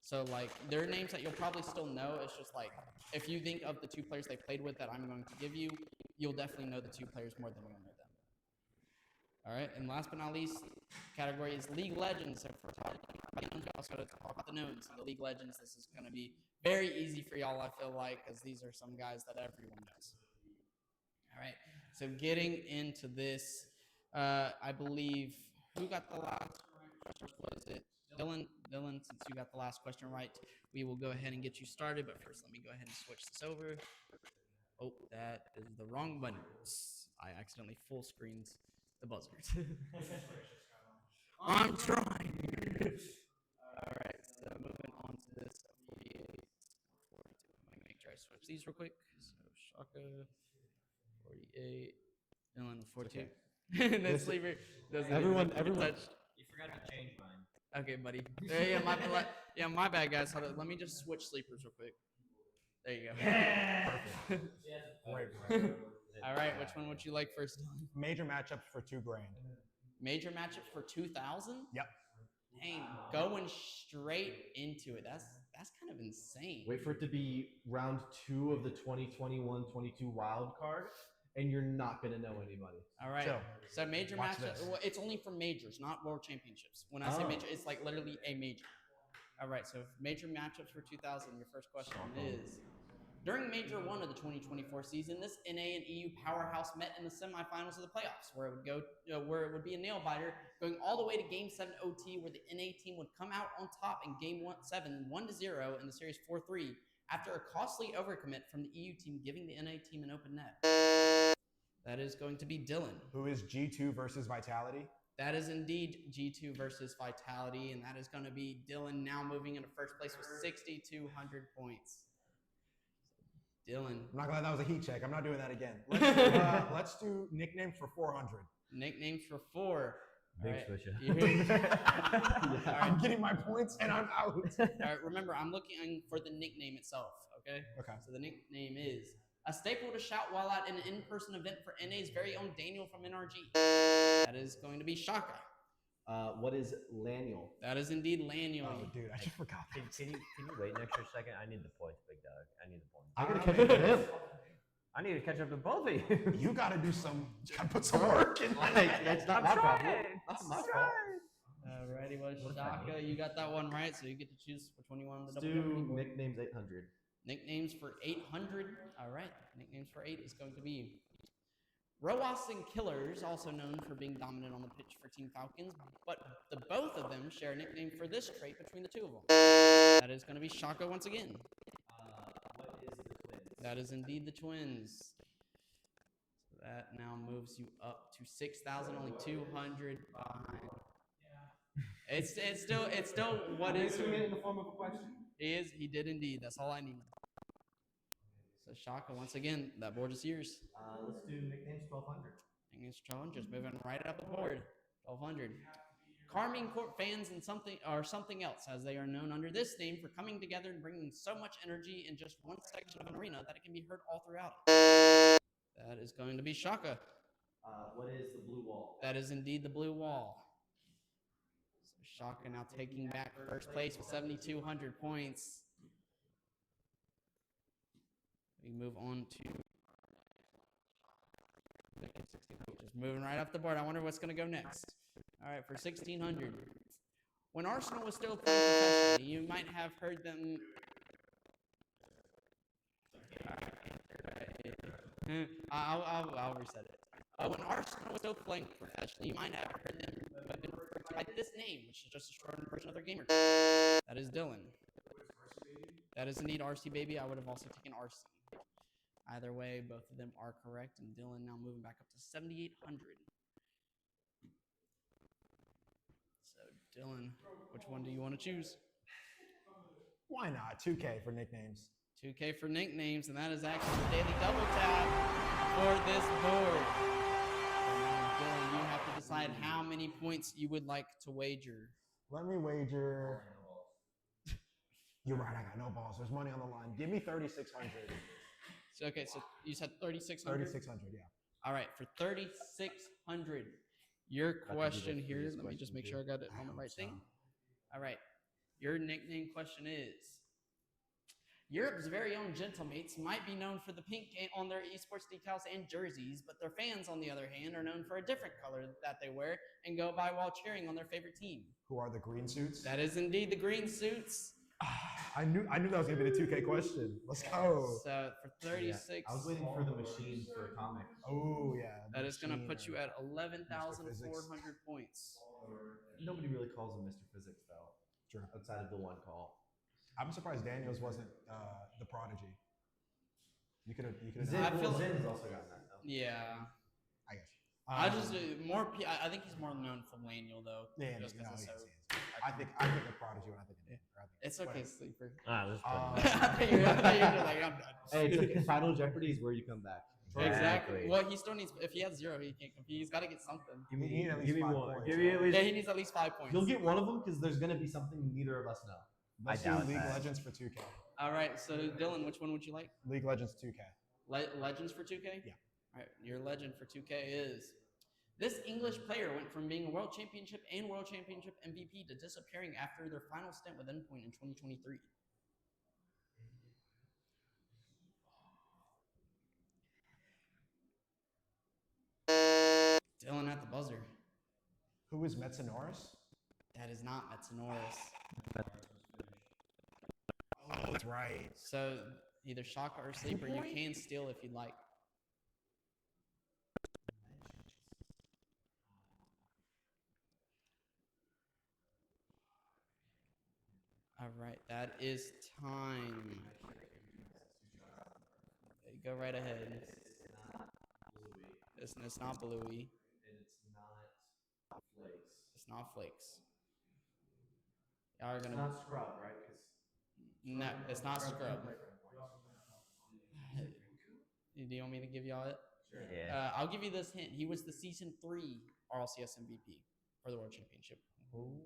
So, like, their names that you'll probably still know. It's just like, if you think of the 2 players they played with that I'm going to give you, you'll definitely know the 2 players more than you'll know them. All right, and last but not least, category is League Legends. So for also to talk about the knowns of the League Legends, this is going to be very easy for y'all, I feel like, because these are some guys that everyone knows. All right, so getting into this, I believe, who got the last question? Was it Dylan? Dylan, since you got the last question right, we will go ahead and get you started. But first, let me go ahead and switch this over. Oh, that is the wrong button. I accidentally full screens the buzzer. I'm trying. All right, so moving on to this 48, 42. I'm gonna make sure I switch these real quick. So Shaka, 48, Dylan, 42. And then Sleeper doesn't Everyone- touch. You forgot to change mine. Okay, buddy. Yeah, my bad, guys. Hold on. Let me just switch sleepers real quick. There you go. Great. All right, which one would you like first? Major matchups for $2,000. Major matchup for 2,000? Yep. Dang, going straight into it. That's kind of insane. Wait for it to be round 2 of the 2021-22 wild card, and you're not gonna know anybody. All right. So major Watch matchup. this. Well, it's only for majors, not world championships. When I say major, it's like literally a major. All right. So major matchups for 2,000. Your first question is: during Major 1 of the 2024 season, this NA and EU powerhouse met in the semifinals of the playoffs, where it would be a nail biter, going all the way to Game 7 OT, where the NA team would come out on top in Game 7, 1-0 in the series 4-3, after a costly overcommit from the EU team, giving the NA team an open net. That is going to be Dylan. Who is G2 versus Vitality? That is indeed G2 versus Vitality, and that is going to be Dylan now moving into first place with 6,200 points. Dylan. I'm not glad that was a heat check. I'm not doing that again. Let's do nicknames for 400. Nicknames for 4. Big right. Swisha. I'm getting my points and I'm out. All right, remember, I'm looking for the nickname itself, okay? Okay. So the nickname is a staple to shout while at an in-person event for NA's very own Daniel from NRG. That is going to be Shaka. What is Laniel? That is indeed Laniel. Oh, dude, I just forgot. Can you wait an extra second? I need the points, big dog. I need the points. I gotta catch up to him. I need to catch up to both of you. You gotta do some. You gotta put some work in. It's not my problem. That's my fault. Alrighty, well, Shaka, you got that one right, so you get to choose which one you want on the Let's double do jeopardy board. nicknames 800. Nicknames for 800. All right, nicknames for 8 is going to be Roas and Killers, also known for being dominant on the pitch for Team Falcons, but the both of them share a nickname for this trait between the two of them. That is going to be Shaka once again. What is the Twins? That is indeed the Twins. So that now moves you up to 6,000, only 200 behind. It's still what is Answering it in the form of a question. He did indeed. That's all I need. So Shaka, once again, that board is yours. Let's do nicknames 1200. Nicknames 1200, just moving right up the board. 1200. Carmine Court fans and something else, as they are known under this name for coming together and bringing so much energy in just one section of an arena that it can be heard all throughout it. That is going to be Shaka. What is the blue wall? That is indeed the blue wall. Shaka now taking back first place with 7,200 points. We move on to just moving right up the board. I wonder what's going to go next. All right, for 1,600. When Arsenal was still playing professionally, you might have heard them. I'll reset it. When Arsenal was still playing professionally, you might have heard them referred to by this name, which is just a shortened version of their gamer. That is Dylan. That is indeed RC Baby. I would have also taken RC. Either way, both of them are correct, and Dylan now moving back up to 7,800. So, Dylan, which one do you want to choose? Why not? 2K for nicknames. 2K for nicknames, and that is actually the daily double tap for this board. So now, Dylan, you have to decide how many points you would like to wager. Let me wager. You're right, I got no balls. There's money on the line. Give me 3,600. So, okay, so you said 3,600? 3,600, yeah. All right, for 3,600, your question here, let me just make sure I got it on the right thing. All right, your nickname question is, Europe's very own Gentlemates might be known for the pink on their esports decals and jerseys, but their fans, on the other hand, are known for a different color that they wear and go by while cheering on their favorite team. Who are the green suits? That is indeed the green suits. I knew that was gonna be the 2K question. Let's go. So for 36, I was waiting for the machine for a comic. Oh yeah. that is going to put you at Physics. 11,400 points. Nobody really calls him Mr. Physics though. True. Outside of the one call. I'm surprised Daniels wasn't the prodigy. You could have. Zin, I feel Zin has also gotten that though. Yeah. I guess. I just I think he's more known for Laniel though. Yeah, just no, because he it's is. so. I think the prodigy when I think of Denver. It's okay, sleeper. Ah, this I thought you were like, I'm done. Hey, it's okay. Final Jeopardy is where you come back. Exactly. Well, he still needs. If he has 0, he can't compete. He's got to get something. Give me at least Give me 5 one. points. Give me at least. Yeah, he needs at least 5 points. You'll get one of them because there's gonna be something neither of us know. Let's I do doubt League that. Legends for 2K. All right. So Dylan, which one would you like? League Legends 2K. Legends for 2K. Yeah. All right. Your legend for 2K is. This English player went from being a World Championship and World Championship MVP to disappearing after their final stint with Endpoint in 2023. Dylan at the buzzer. Who is Metsanoris? That is not Metsanoris. Oh, that's right. So either Shaka or Sleeper, you can steal if you'd like. All right, that is time. Go right ahead. It's not Bluey. And it's not flakes. It's not Flakes. Y'all are It's gonna. not scrub, right? No, it's not Scrub. Do you want me to give y'all it? Sure. Yeah. I'll give you this hint. He was the season 3 RLCS MVP for the World Championship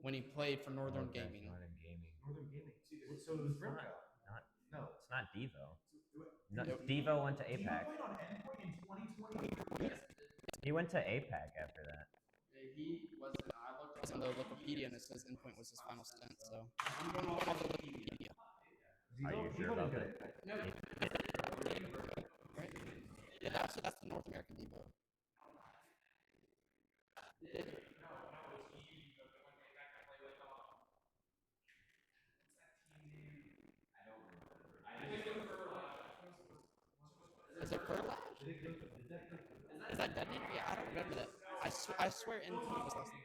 when he played for Northern Okay, Gaming. Northern Gaming. Northern Gaming. So it was Brimco. No. It's not Devo. No, Devo went to APAC. Played on Endpoint in 2020. He went to APAC after that. He was. I looked on the Wikipedia and it says Endpoint was his final stint. So I'm going off the Wikipedia. Are you sure about that? No. Right? Yeah, that's the North American Devo. Is it Furlash? Is that Dead Name? Yeah, I don't remember that. I swear Endpoint was last name.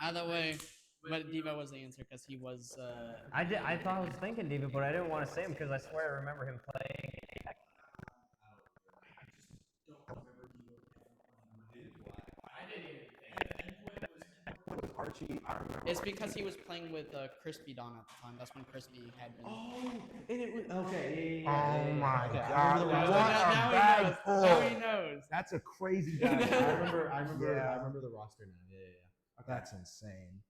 Either way, but Devo was the answer because he was. I thought I was thinking Devo, but I didn't want to say him because I swear I remember him playing. Archie. I remember. It's because he was playing with Crispy Don at the time. That's when Crispy had been. Oh, and it was okay. Oh my Okay, I God! remember the What roster. a Now bag he knows. full. Now he knows. That's a crazy guy. I remember Yeah. the roster now. Yeah. That's insane.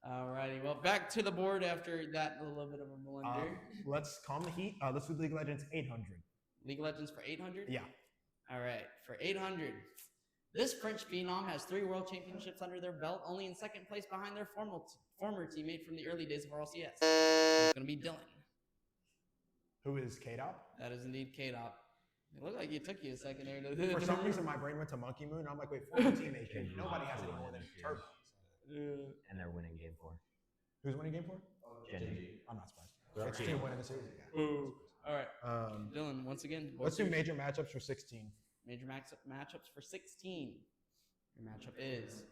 Alrighty, well, back to the board after that little bit of a blunder. Let's calm the heat. Let's do League Legends 800. League Legends for 800? Yeah. Alright, for 800, This French phenom has 3 world championships under their belt, only in second place behind their former teammate from the early days of RLCS. It's going to be Dylan. Who is K-Dop? That is indeed K-Dop. It looked like it took you a second there. For some reason, my brain went to Monkey Moon. I'm like, wait, former teammate. Nobody has any more than Turbo. And they're winning game 4. Who's winning game 4? Genji. I'm not surprised. X2 winning the series. Ooh. All right. Dylan, once again. Let's do major matchups for 16. Major matchups for 16. Your matchup is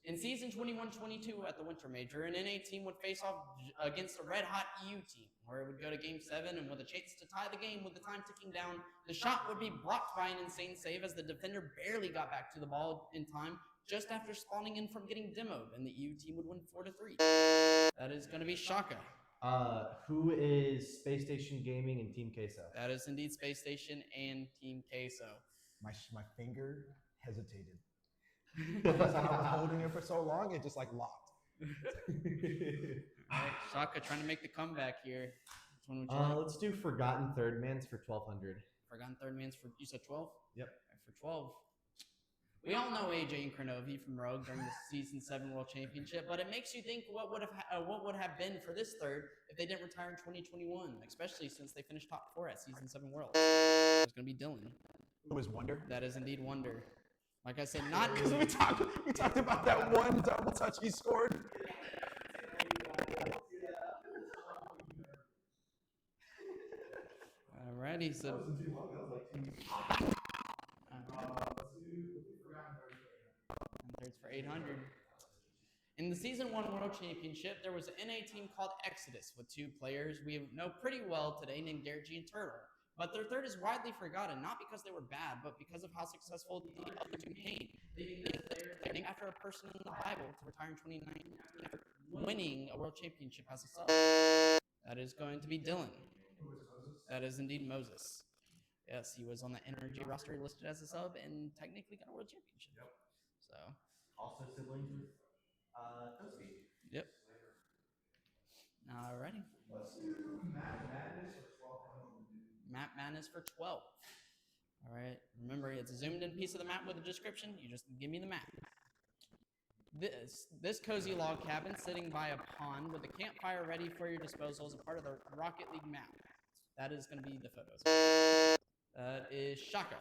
in season 21-22 at the Winter Major, an NA team would face off against a red-hot EU team, where it would go to Game 7, and with a chance to tie the game with the time ticking down, the shot would be blocked by an insane save as the defender barely got back to the ball in time just after spawning in from getting demoed, and the EU team would win 4-3. That is going to be Shaka. Who is Space Station Gaming and Team Queso? That is indeed Space Station and Team Queso. My finger hesitated. I was holding it for so long, it just like locked. All right, Shaka trying to make the comeback here. Which one would you like? Let's do Forgotten Third Man's for 1200. Forgotten Third Man's for, you said 12? Yep. Right, for 12. We all know AJ and Kronovi from Rogue during the Season 7 World Championship, but it makes you think what would have been for this third if they didn't retire in 2021, especially since they finished top 4 at Season 7 World. It's going to be Dylan. Who is Wonder? That is indeed Wonder. Like I said, not Because we talked about that one double touch he scored. Alrighty, so thirds for 800. In the Season 1 World Championship, there was an NA team called Exodus with 2 players we know pretty well today named Garrett G and Turtle. But their third is widely forgotten, not because they were bad, but because of how successful the other 2 became. Leaving this player named after a person in the Bible to retire in 2019 after winning a world championship as a sub. That is going to be Dylan. That is indeed Moses. Yes, he was on the NRG roster listed as a sub and technically got a world championship. Yep. So. Also siblings with Toasty. Yep. Alrighty. Let's do Map Madness for 1200. Map Madness for 12. All right. Remember, it's a zoomed in piece of the map with a description. You just give me the map. This cozy log cabin sitting by a pond with a campfire ready for your disposal is a part of the Rocket League map. That is going to be the photos. That is Shaka.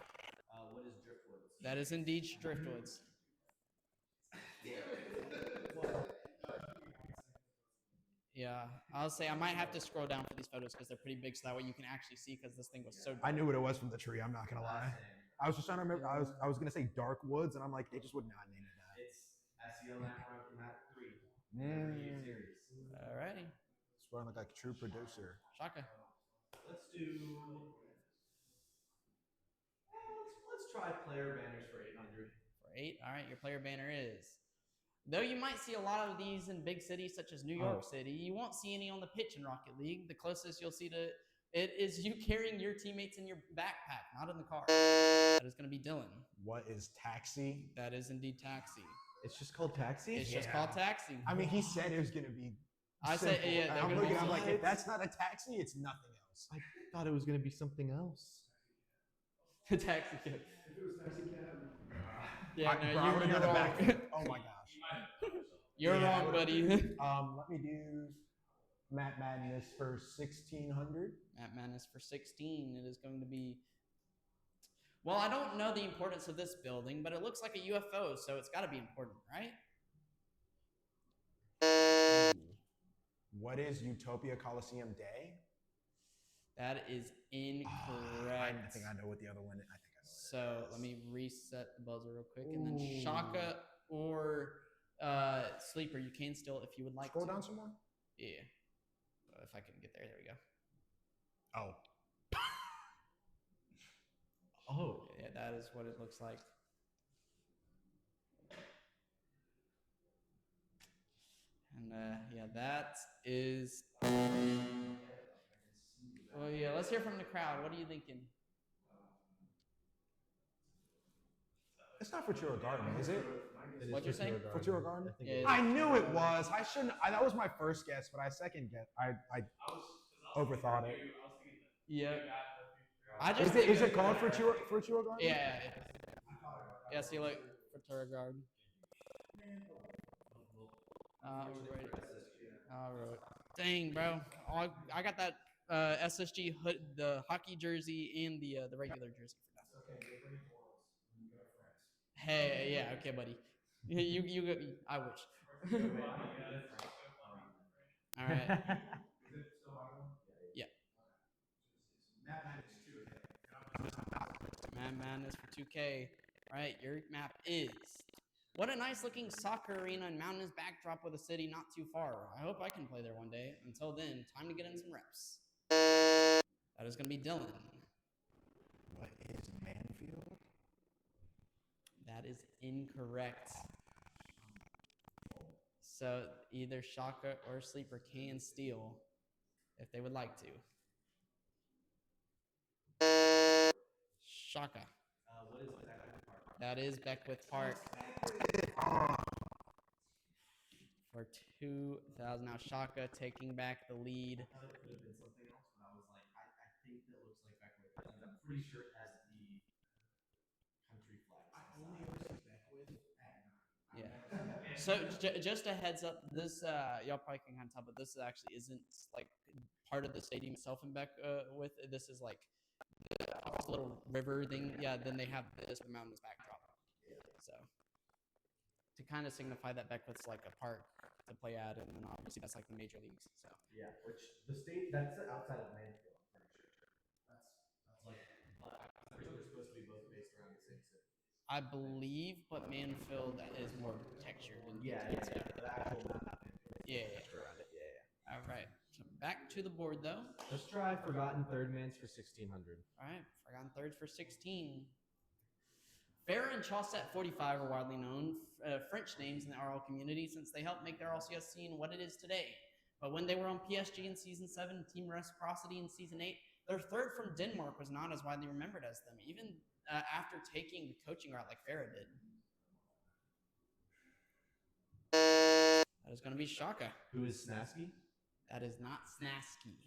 What is Driftwoods? That is indeed Driftwoods. Yeah, I'll say I might have to scroll down for these photos because they're pretty big, so that way you can actually see. Because this thing was so. I knew what it was from the tree. I'm not gonna lie. I was just trying to remember. I was gonna say Dark Woods, and I'm like, they just would not name it that. It's SEO Map 3. Series. Alrighty, Swear I look like a true producer. Shaka. Let's do. Let's try player banners for 800. For 8, all right. Your player banner is. Though you might see a lot of these in big cities such as New York City, you won't see any on the pitch in Rocket League. The closest you'll see to it is you carrying your teammates in your backpack, not in the car. That is going to be Dylan. What is Taxi? That is indeed Taxi. It's just called Taxi? It's just called Taxi. I mean, he said it was gonna be. I said, yeah. I'm looking. I'm like, if that's not a taxi, it's nothing else. I thought it was going to be something else. The Taxi Cab. Yeah, I no, would've you're done a wrong. backflip. Oh my gosh. You're wrong, buddy. Let me do Map Madness for 1600. Map Madness for 16. It is going to be. Well, I don't know the importance of this building, but it looks like a UFO, so it's got to be important, right? What is Utopia Coliseum Day? That is incorrect. I think I know what the other one is. I think I know. So let me reset the buzzer real quick, and then Shaka or Sleeper, you can still, if you would like. Scroll to. down some more. Yeah. If I can get there, there we go. Oh. Oh, yeah, that is what it looks like. And yeah, that is. Oh yeah, let's hear from the crowd. What are you thinking? It's not Futura Garden, is it? What'd you say? Futura Garden? Yeah. I knew it was. I shouldn't. That was my first guess, but I second guess. I overthought it. Yeah. I just Is it called Futura Garden? Yeah. Yeah. See, look. Thurgard. All Unfortunately right. for SSG. All right. Dang, bro. I got that SSG hood, the hockey jersey, and the regular jersey for It's okay. You'll bring corals when you go to France. that. Hey, yeah, okay, buddy. You go. I wish. Wait, I don't know France. All right. Is it still Ireland? Yeah. Okay. Map Madness 2 again. And I'm just Mad Madness for 2K. All right, your map is. What a nice looking soccer arena and mountainous backdrop with a city not too far. I hope I can play there one day. Until then, time to get in some reps. That is going to be Dylan. What is Manfield? That is incorrect. So either Shaka or Sleeper can steal if they would like to. Shaka. what is Beckwith Park? That is Beckwith Park. For 2,000. Now Shaka taking back the lead. I thought it could have been something else, but I was like, I think that looks like Beckwith. I'm pretty sure it has the country flag. I only ever see Beckwith at night. Yeah. So just a heads up, this y'all probably can kind of tell, but this actually isn't like part of the stadium itself in Beckwith. This is like off the little river thing. Yeah. Then they have this mountainous backdrop. Yeah. So to kind of signify that Beckwith's like a park to play at, and then obviously that's like the major leagues. So Yeah, which the state that's outside of Mansfield, I'm pretty sure. That's like, but I'm pretty sure they're supposed to be both based around the same city. I believe, but Manfield is more textured. And Yeah, detailed. the actual map. Yeah. Around it. Yeah. All right. So back to the board though. Let's try Forgotten Third Mans for 1600. All right. Forgotten thirds for 16. Farah and Chaussette 45 are widely known French names in the RL community since they helped make their LCS scene what it is today. But when they were on PSG in Season 7, Team Reciprocity in Season 8, their third from Denmark was not as widely remembered as them, even after taking the coaching route like Farah did. That is going to be Shaka. Who is Snasky? That is not Snasky.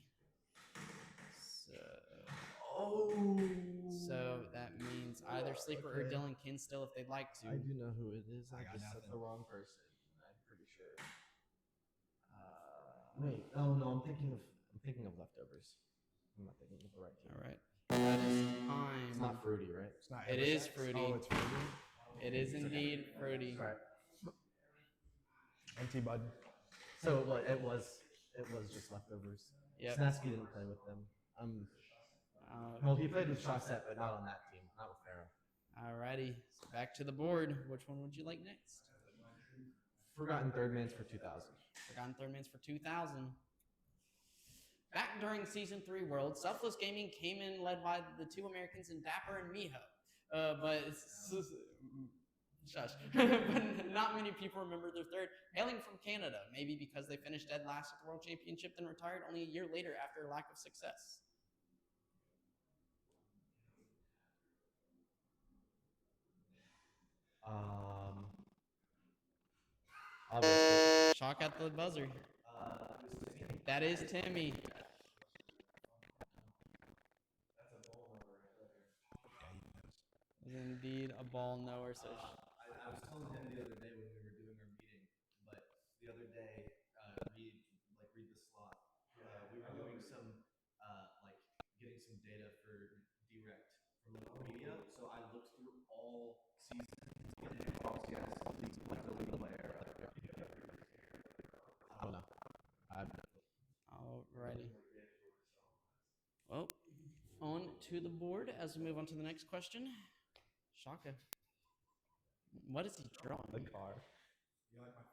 So that means either Sleeper or Dylan can still if they'd like to. I do know who it is. I got just said nothing. the wrong person. I'm pretty sure. Wait. Oh no, I'm thinking of leftovers. I'm not thinking of the right team. All right. That is time. It's not fruity, right? It's not It is Fruity. Oh, it's Fruity. It is indeed Fruity. Right. NT Bud. So it was just leftovers. Yep. Snasky didn't play with them. Well, he played with Chaussette, but not on that team. Not with Farah. Alrighty. So back to the board. Which one would you like next? Forgotten Third Mans for 2000. Forgotten Third Mans for 2,000. Back during Season 3 World, Selfless Gaming came in led by the two Americans in Dapper and Miho. Shush. But not many people remember their third, hailing from Canada, maybe because they finished dead last at the World Championship and retired only a year later after a lack of success. Obviously. Shock at the buzzer. That is Timmy. Is indeed a ball knower. So I was telling him the other day when we were doing our meeting, but the other day, read the slot. We were doing some, getting some data for direct from local media. So I looked through all seasons. I don't know. Alrighty. Well, on to the board as we move on to the next question. Shaka. What is he drawing? The car. You like my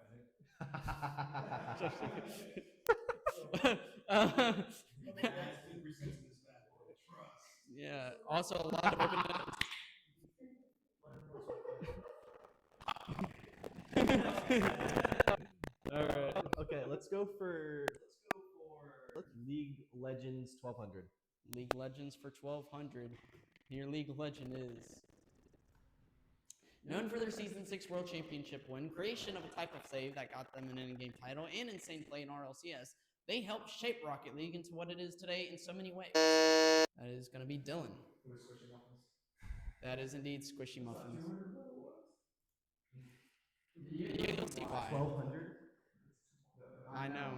Yeah. Also, a lot of open. All right. Okay, let's go for League Legends 1200. League Legends for 1,200. Your League Legend is known for their Season 6 World Championship win, creation of a type of save that got them an in-game title, and insane play in RLCS. They helped shape Rocket League into what it is today in so many ways. That is going to be Dylan. That is indeed Squishy Muffins. You'll see why. 1200. I know.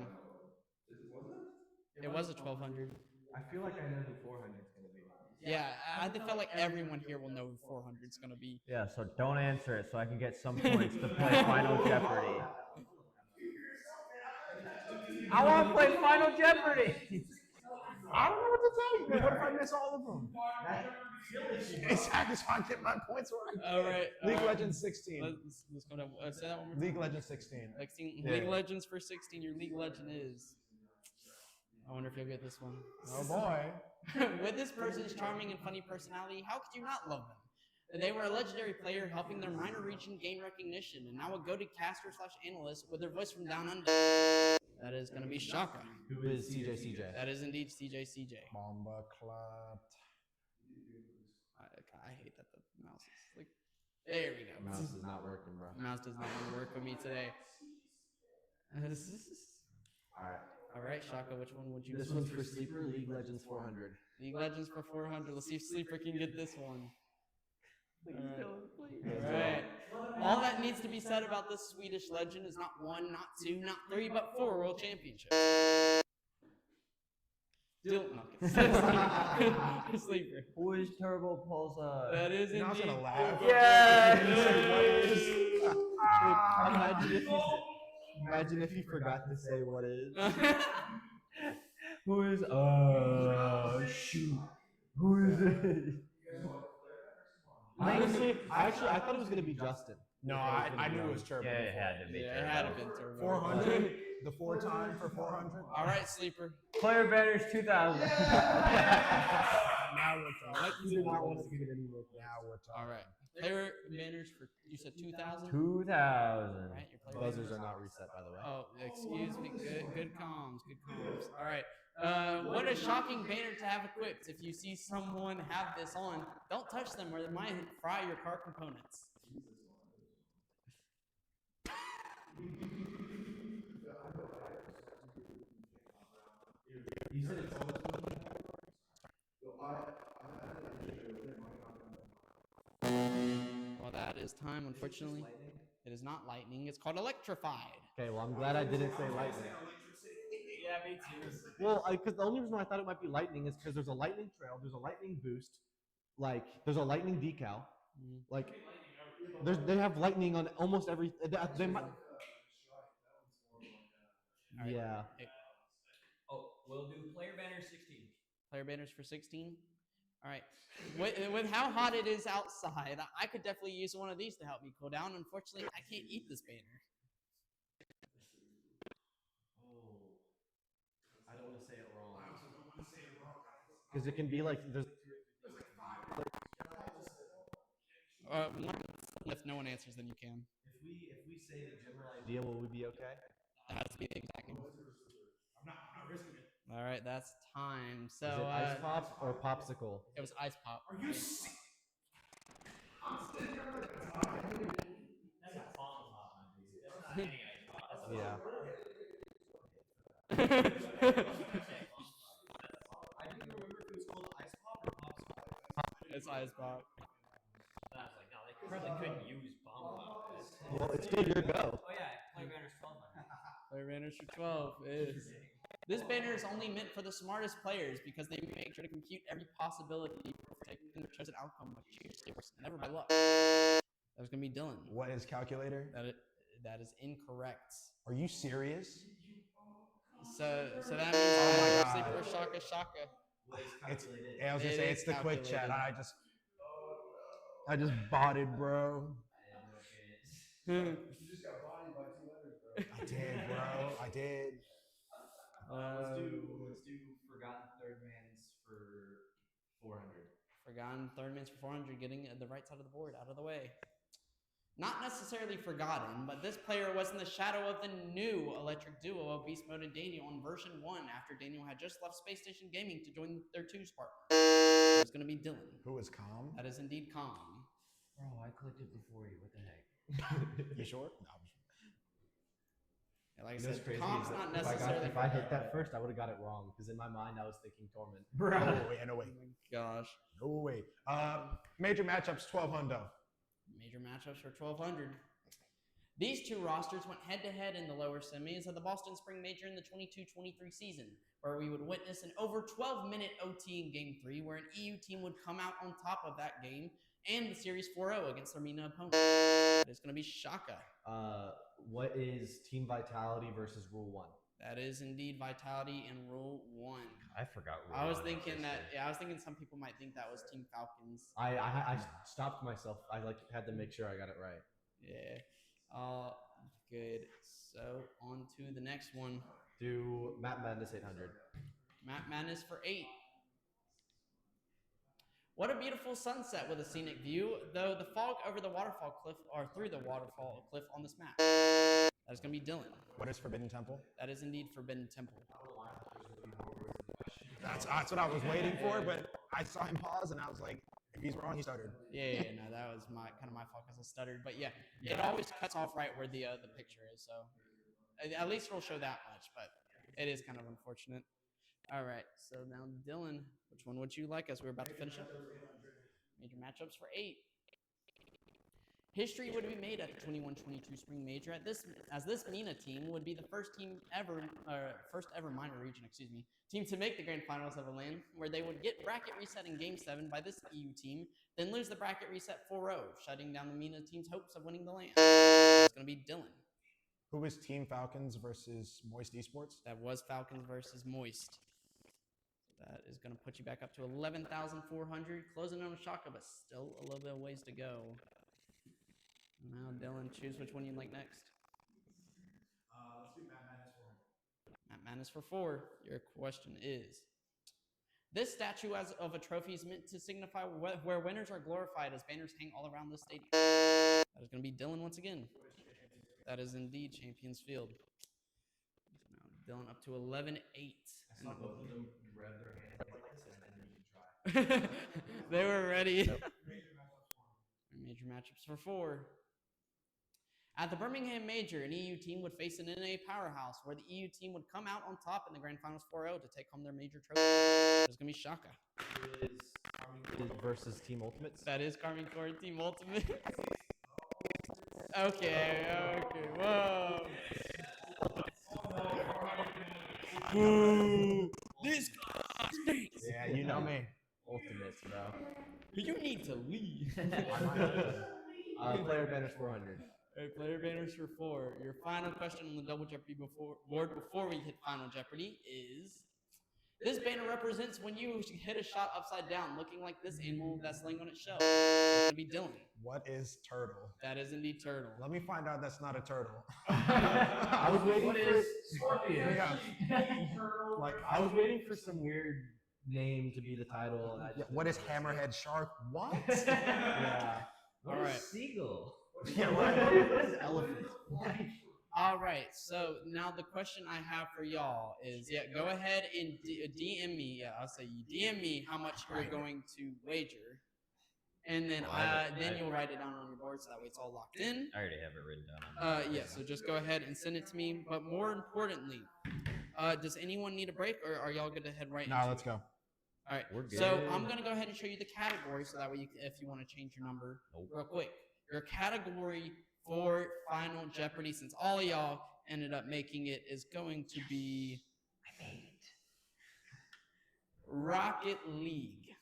It was a 1200. I feel like I know who 400 is gonna be. Yeah, I feel like everyone here will know who 400 is gonna be. Yeah, so don't answer it so I can get some points to play Final Jeopardy. I want to play Final Jeopardy. I don't know what to tell you, man. What if I miss all of them? Exactly, so I get my points right. All right. League Legends 16. Let's go down. Say that one more time. League Legends 16. 16. Yeah. League Legends for 16. Your League Legend is. I wonder if you'll get this one. Oh boy. With this person's charming and funny personality, how could you not love them? They were a legendary player helping their minor region gain recognition, and now a go-to caster/analyst with their voice from down under. That is going to be Shaka. Who is CJ? That is indeed CJ. Bomba clapped. I hate that the mouse is like. There we go. Mouse is not working, bro. Mouse does not want to work with me today. All right, Shaka, which one would you? This one's for Sleeper, League Legends 400. League Legends for 400. Let's see if Sleeper can get this one. Please All right. All that needs to be said about this Swedish legend is not 1, not 2, not 3, but 4 world championships. Still, no. Sleeper. Who is Turbo Pulsar? That is You're not indeed. gonna laugh. Imagine if you forgot to say what is. Who is shoot? Who is it? Honestly, I thought it was gonna be Justin. No, I knew it was Turbo. Yeah, it had to be. Yeah, it had to be Turbo. 400. The 4 time for 400. All right, Sleeper. Player banners 2000. Now we're talking. You did not want to give it any more. Now we're talking. All right. Player banners for, you said 2,000? 2000. All right, your player Buzzers banners. are not reset, by the way. Oh, excuse me. Good comms. Good comms. All right. What a shocking banner to have equipped. If you see someone have this on, don't touch them or they might fry your car components. You said it's Well, that is time, unfortunately. It is not lightning. It's called electrified. okay. Well, I'm glad I didn't say lightning. Yeah, me too. Well, because the only reason why I thought it might be lightning is because there's a lightning trail, there's a lightning boost, like there's a lightning decal, like they have lightning on almost every. They might. All right. Yeah. Hey, Oh, we'll do player banner 16. player banners for 16. All right. With how hot it is outside, I could definitely use one of these to help me cool down. Unfortunately, I can't eat this banner. I don't want to say it wrong. Because it can be like there's. If no one answers, then you can. If we say the general idea, will we be okay? That has to be the exact name. I'm not risking it. All right, that's time. So Is it ice pop or popsicle? it was ice pop. Are you sick? That's a bomb pop, my dude. That's not any ice pop. That's a Yeah. I didn't remember if it was called ice pop or popsicle. It's ice pop. I was like, no, they probably couldn't use bomb pop. Well, it's still your go. Oh yeah, player banner's 1200. Player banners for 12 is. This banner is only meant for the smartest players because they make sure to compute every possibility before taking the chosen outcome, which usually works never by luck. That was gonna be Dylan. What is calculator? That is incorrect. Are you serious? So that means Oh my God. Sleeper Shaka. It's. Yeah, I was gonna It say is it's the quick chat. calculated. I just bought it, bro. Hmm. I did, bro. I did. Let's do Forgotten Third Man's for 400. Forgotten third man's for 400, getting the right side of the board out of the way. Not necessarily forgotten, but this player was in the shadow of the new electric duo of Beast Mode and Daniel on version 1 after Daniel had just left Space Station Gaming to join their 2's partner. It's going to be Dylan. Who is calm? That is indeed calm. Bro, I clicked it before you. What the heck? You sure? No. Yeah, like I You know what's said, crazy calm's is that not necessarily. if I hit that first, I would have got it wrong. Because in my mind, I was thinking Torment. No way. No way. Oh my gosh. No way. Major matchups 1200. Major matchups for 1200. These two rosters went head-to-head in the lower semis of the Boston Spring Major in the 22-23 season, where we would witness an over 12-minute OT in Game 3, where an EU team would come out on top of that game and the series 4-0 against their MENA opponent. It's going to be Shaka. What is team vitality versus rule 1? That is indeed vitality and rule 1. I forgot. I was thinking that. Yeah, I was thinking some people might think that was Team Falcons. I stopped myself. I had to make sure I got it right. Yeah. Good. So on to the next one. Do Matt Madness 800. Matt Madness for 8. What a beautiful sunset with a scenic view, though the fog over the waterfall cliff or through the waterfall cliff on this map. That is going to be Dylan. What is Forbidden Temple? That is indeed Forbidden Temple. That's what I was waiting for, but I saw him pause, and I was like, if he's wrong, he stuttered. Yeah, no, that was my fault because I stuttered. But yeah, it always cuts off right where the picture is, so at least it'll show that much, but it is kind of unfortunate. All right, so now Dylan, which one would you like as we're about to finish up? Major matchups for 8. History would be made at the 21-22 Spring Major as this MENA team would be the first ever minor region, team to make the grand finals of a LAN, where they would get bracket reset in Game 7 by this EU team, then lose the bracket reset 4-0, shutting down the MENA team's hopes of winning the LAN. It's going to be Dylan. Who was Team Falcons versus Moist Esports? That was Falcons versus Moist. That is going to put you back up to 11,400, closing on a Shaka, but still a little bit of ways to go. Now, Dylan, choose which one you'd like next. Let's do Matt Madness 4. Matt Madness for 4. Your question is, this statue of a trophy is meant to signify where winners are glorified as banners hang all around the stadium. That is going to be Dylan once again. That is indeed Champions Field. Now, Dylan up to 11-8. I saw both of them grab their hands like this, and then you can try. They were ready. Major matchups for 4. At the Birmingham Major, an EU team would face an NA powerhouse, where the EU team would come out on top in the Grand Finals 4-0 to take home their major trophy. It's going to be Shaka. Versus Team Ultimates. That is Carmine Core Team Ultimate. Okay, whoa. Ooh, this guy stinks. Yeah, you know me. Ultimates, bro. You need to leave. Player banners 400. All right, player banners for 4. Your final question on the Double Jeopardy board before we hit Final Jeopardy is, this banner represents when you hit a shot upside down, looking like this animal that's laying on its shell. It's going to be Dylan. What is turtle? That is indeed turtle. Let me find out that's not a turtle. I was waiting for Scorpion? I was waiting for some weird name to be the title. And What is hammerhead shark? What? Yeah. What All is right. seagull? Yeah, What is elephant? All right, so now the question I have for y'all is, go ahead and DM me. Yeah, I'll say you DM me how much you're going to wager, and then you'll write it down on your board so that way it's all locked in. I already have it written down. Yeah, so just go ahead and send it to me. But more importantly, does anyone need a break, or are y'all good to head right? No, let's go. All right, We're so good. I'm gonna go ahead and show you the category so that way if you want to change your number real quick. Your category for Final Jeopardy, since all of y'all ended up making it, is going to be Rocket League.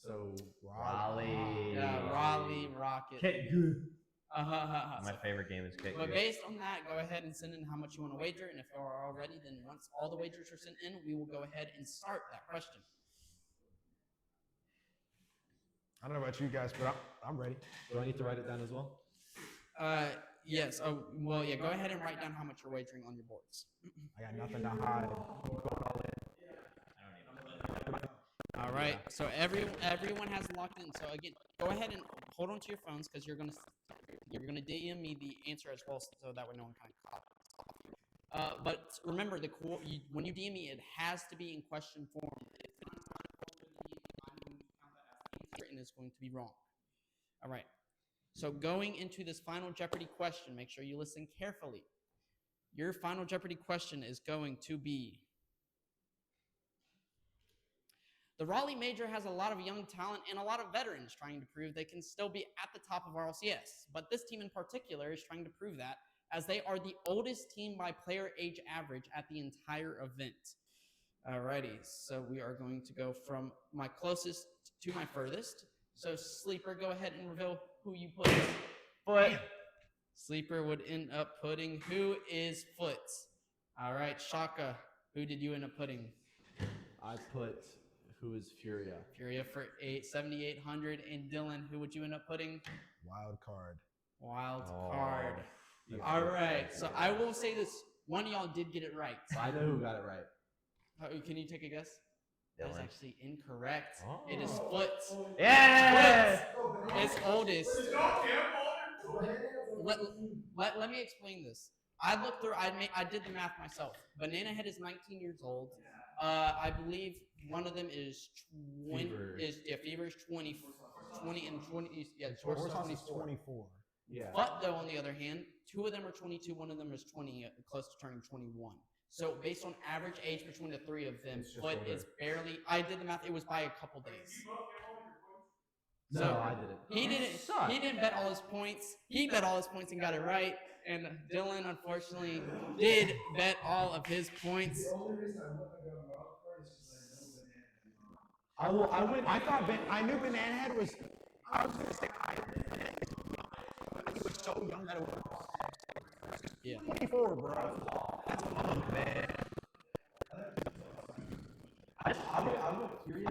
So Raleigh. Raleigh Rocket Get League. good. Uh-huh. My favorite game is Get But Good. based on that, go ahead and send in how much you want to wager, and if you are all ready, then once all the wagers are sent in, we will go ahead and start that question. I don't know about you guys, but I'm ready. do I need to write it down as well? Yes. Oh, well, yeah. Go ahead and write down how much you're wagering on your boards. I got nothing to hide. All right. So everyone has locked in. So again, go ahead and hold on to your phones because you're gonna DM me the answer as well, so that way no one kind of. But remember, when you DM me, it has to be in question form. If it is not in question, I'm going to count that as the answer, and it's going to be wrong. All right. So going into this Final Jeopardy question, make sure you listen carefully. Your Final Jeopardy question is going to be, the Raleigh Major has a lot of young talent and a lot of veterans trying to prove they can still be at the top of RLCS. But this team in particular is trying to prove that as they are the oldest team by player age average at the entire event. Alrighty, so we are going to go from my closest to my furthest. So Sleeper, go ahead and reveal who you put. Foot. Sleeper would end up putting who is Foot. All right, Shaka, who did you end up putting? I put who is Furia. Furia for 7,800. And Dylan, who would you end up putting? Wild card. Wild Oh. card. All right, so I will say this. One of y'all did get it right. I know who got it right. Can you take a guess? That is Dylan. actually incorrect. Oh. It is Foot. Yeah. Foot is oldest. Let me explain this. I looked through. I did the math myself. Banana Head is 19 years old. I believe one of them is 20. Fever. Fever is 20 and 20. Yeah, Horse Tortoise is is 24. 24. Yeah. But though, on the other hand, 2 of them are 22. One of them is 20, close to turning 21. So based on average age between the 3 of them, Foot is barely. I did the math. It was by a couple days. No, So I didn't. He didn't bet all his points. He bet all his points and got it right. And Dylan, unfortunately, did bet all of his points. The only reason I wouldn't have gone wild card is because I know Banana Head. I knew Banana Head was. I was gonna say he was so young that it was. Yeah. 24, bro. That's a man. I'm curious.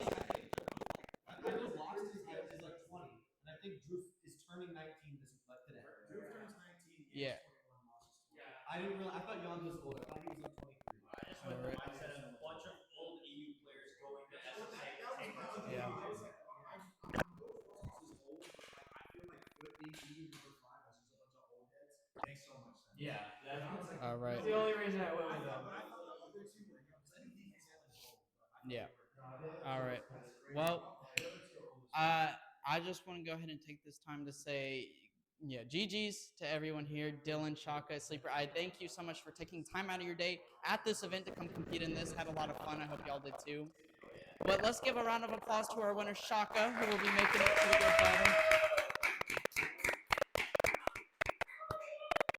I know Lost is like 20, and I think Drew is turning 19 this today. Drew turns 19. Yeah. I didn't realize. I thought Jan was older. I thought he was like 23. I just went with the mindset of a bunch of old EU players going to SSA to take this. Yeah. Yeah, that's All right. the only reason I went with them. Yeah. All right. Well, I just want to go ahead and take this time to say, yeah, GG's to everyone here. Dylan, Shaka, Sleeper. I thank you so much for taking time out of your day at this event to come compete in this. Had a lot of fun. I hope y'all did too. But let's give a round of applause to our winner, Shaka, who will be making it to the good bottom.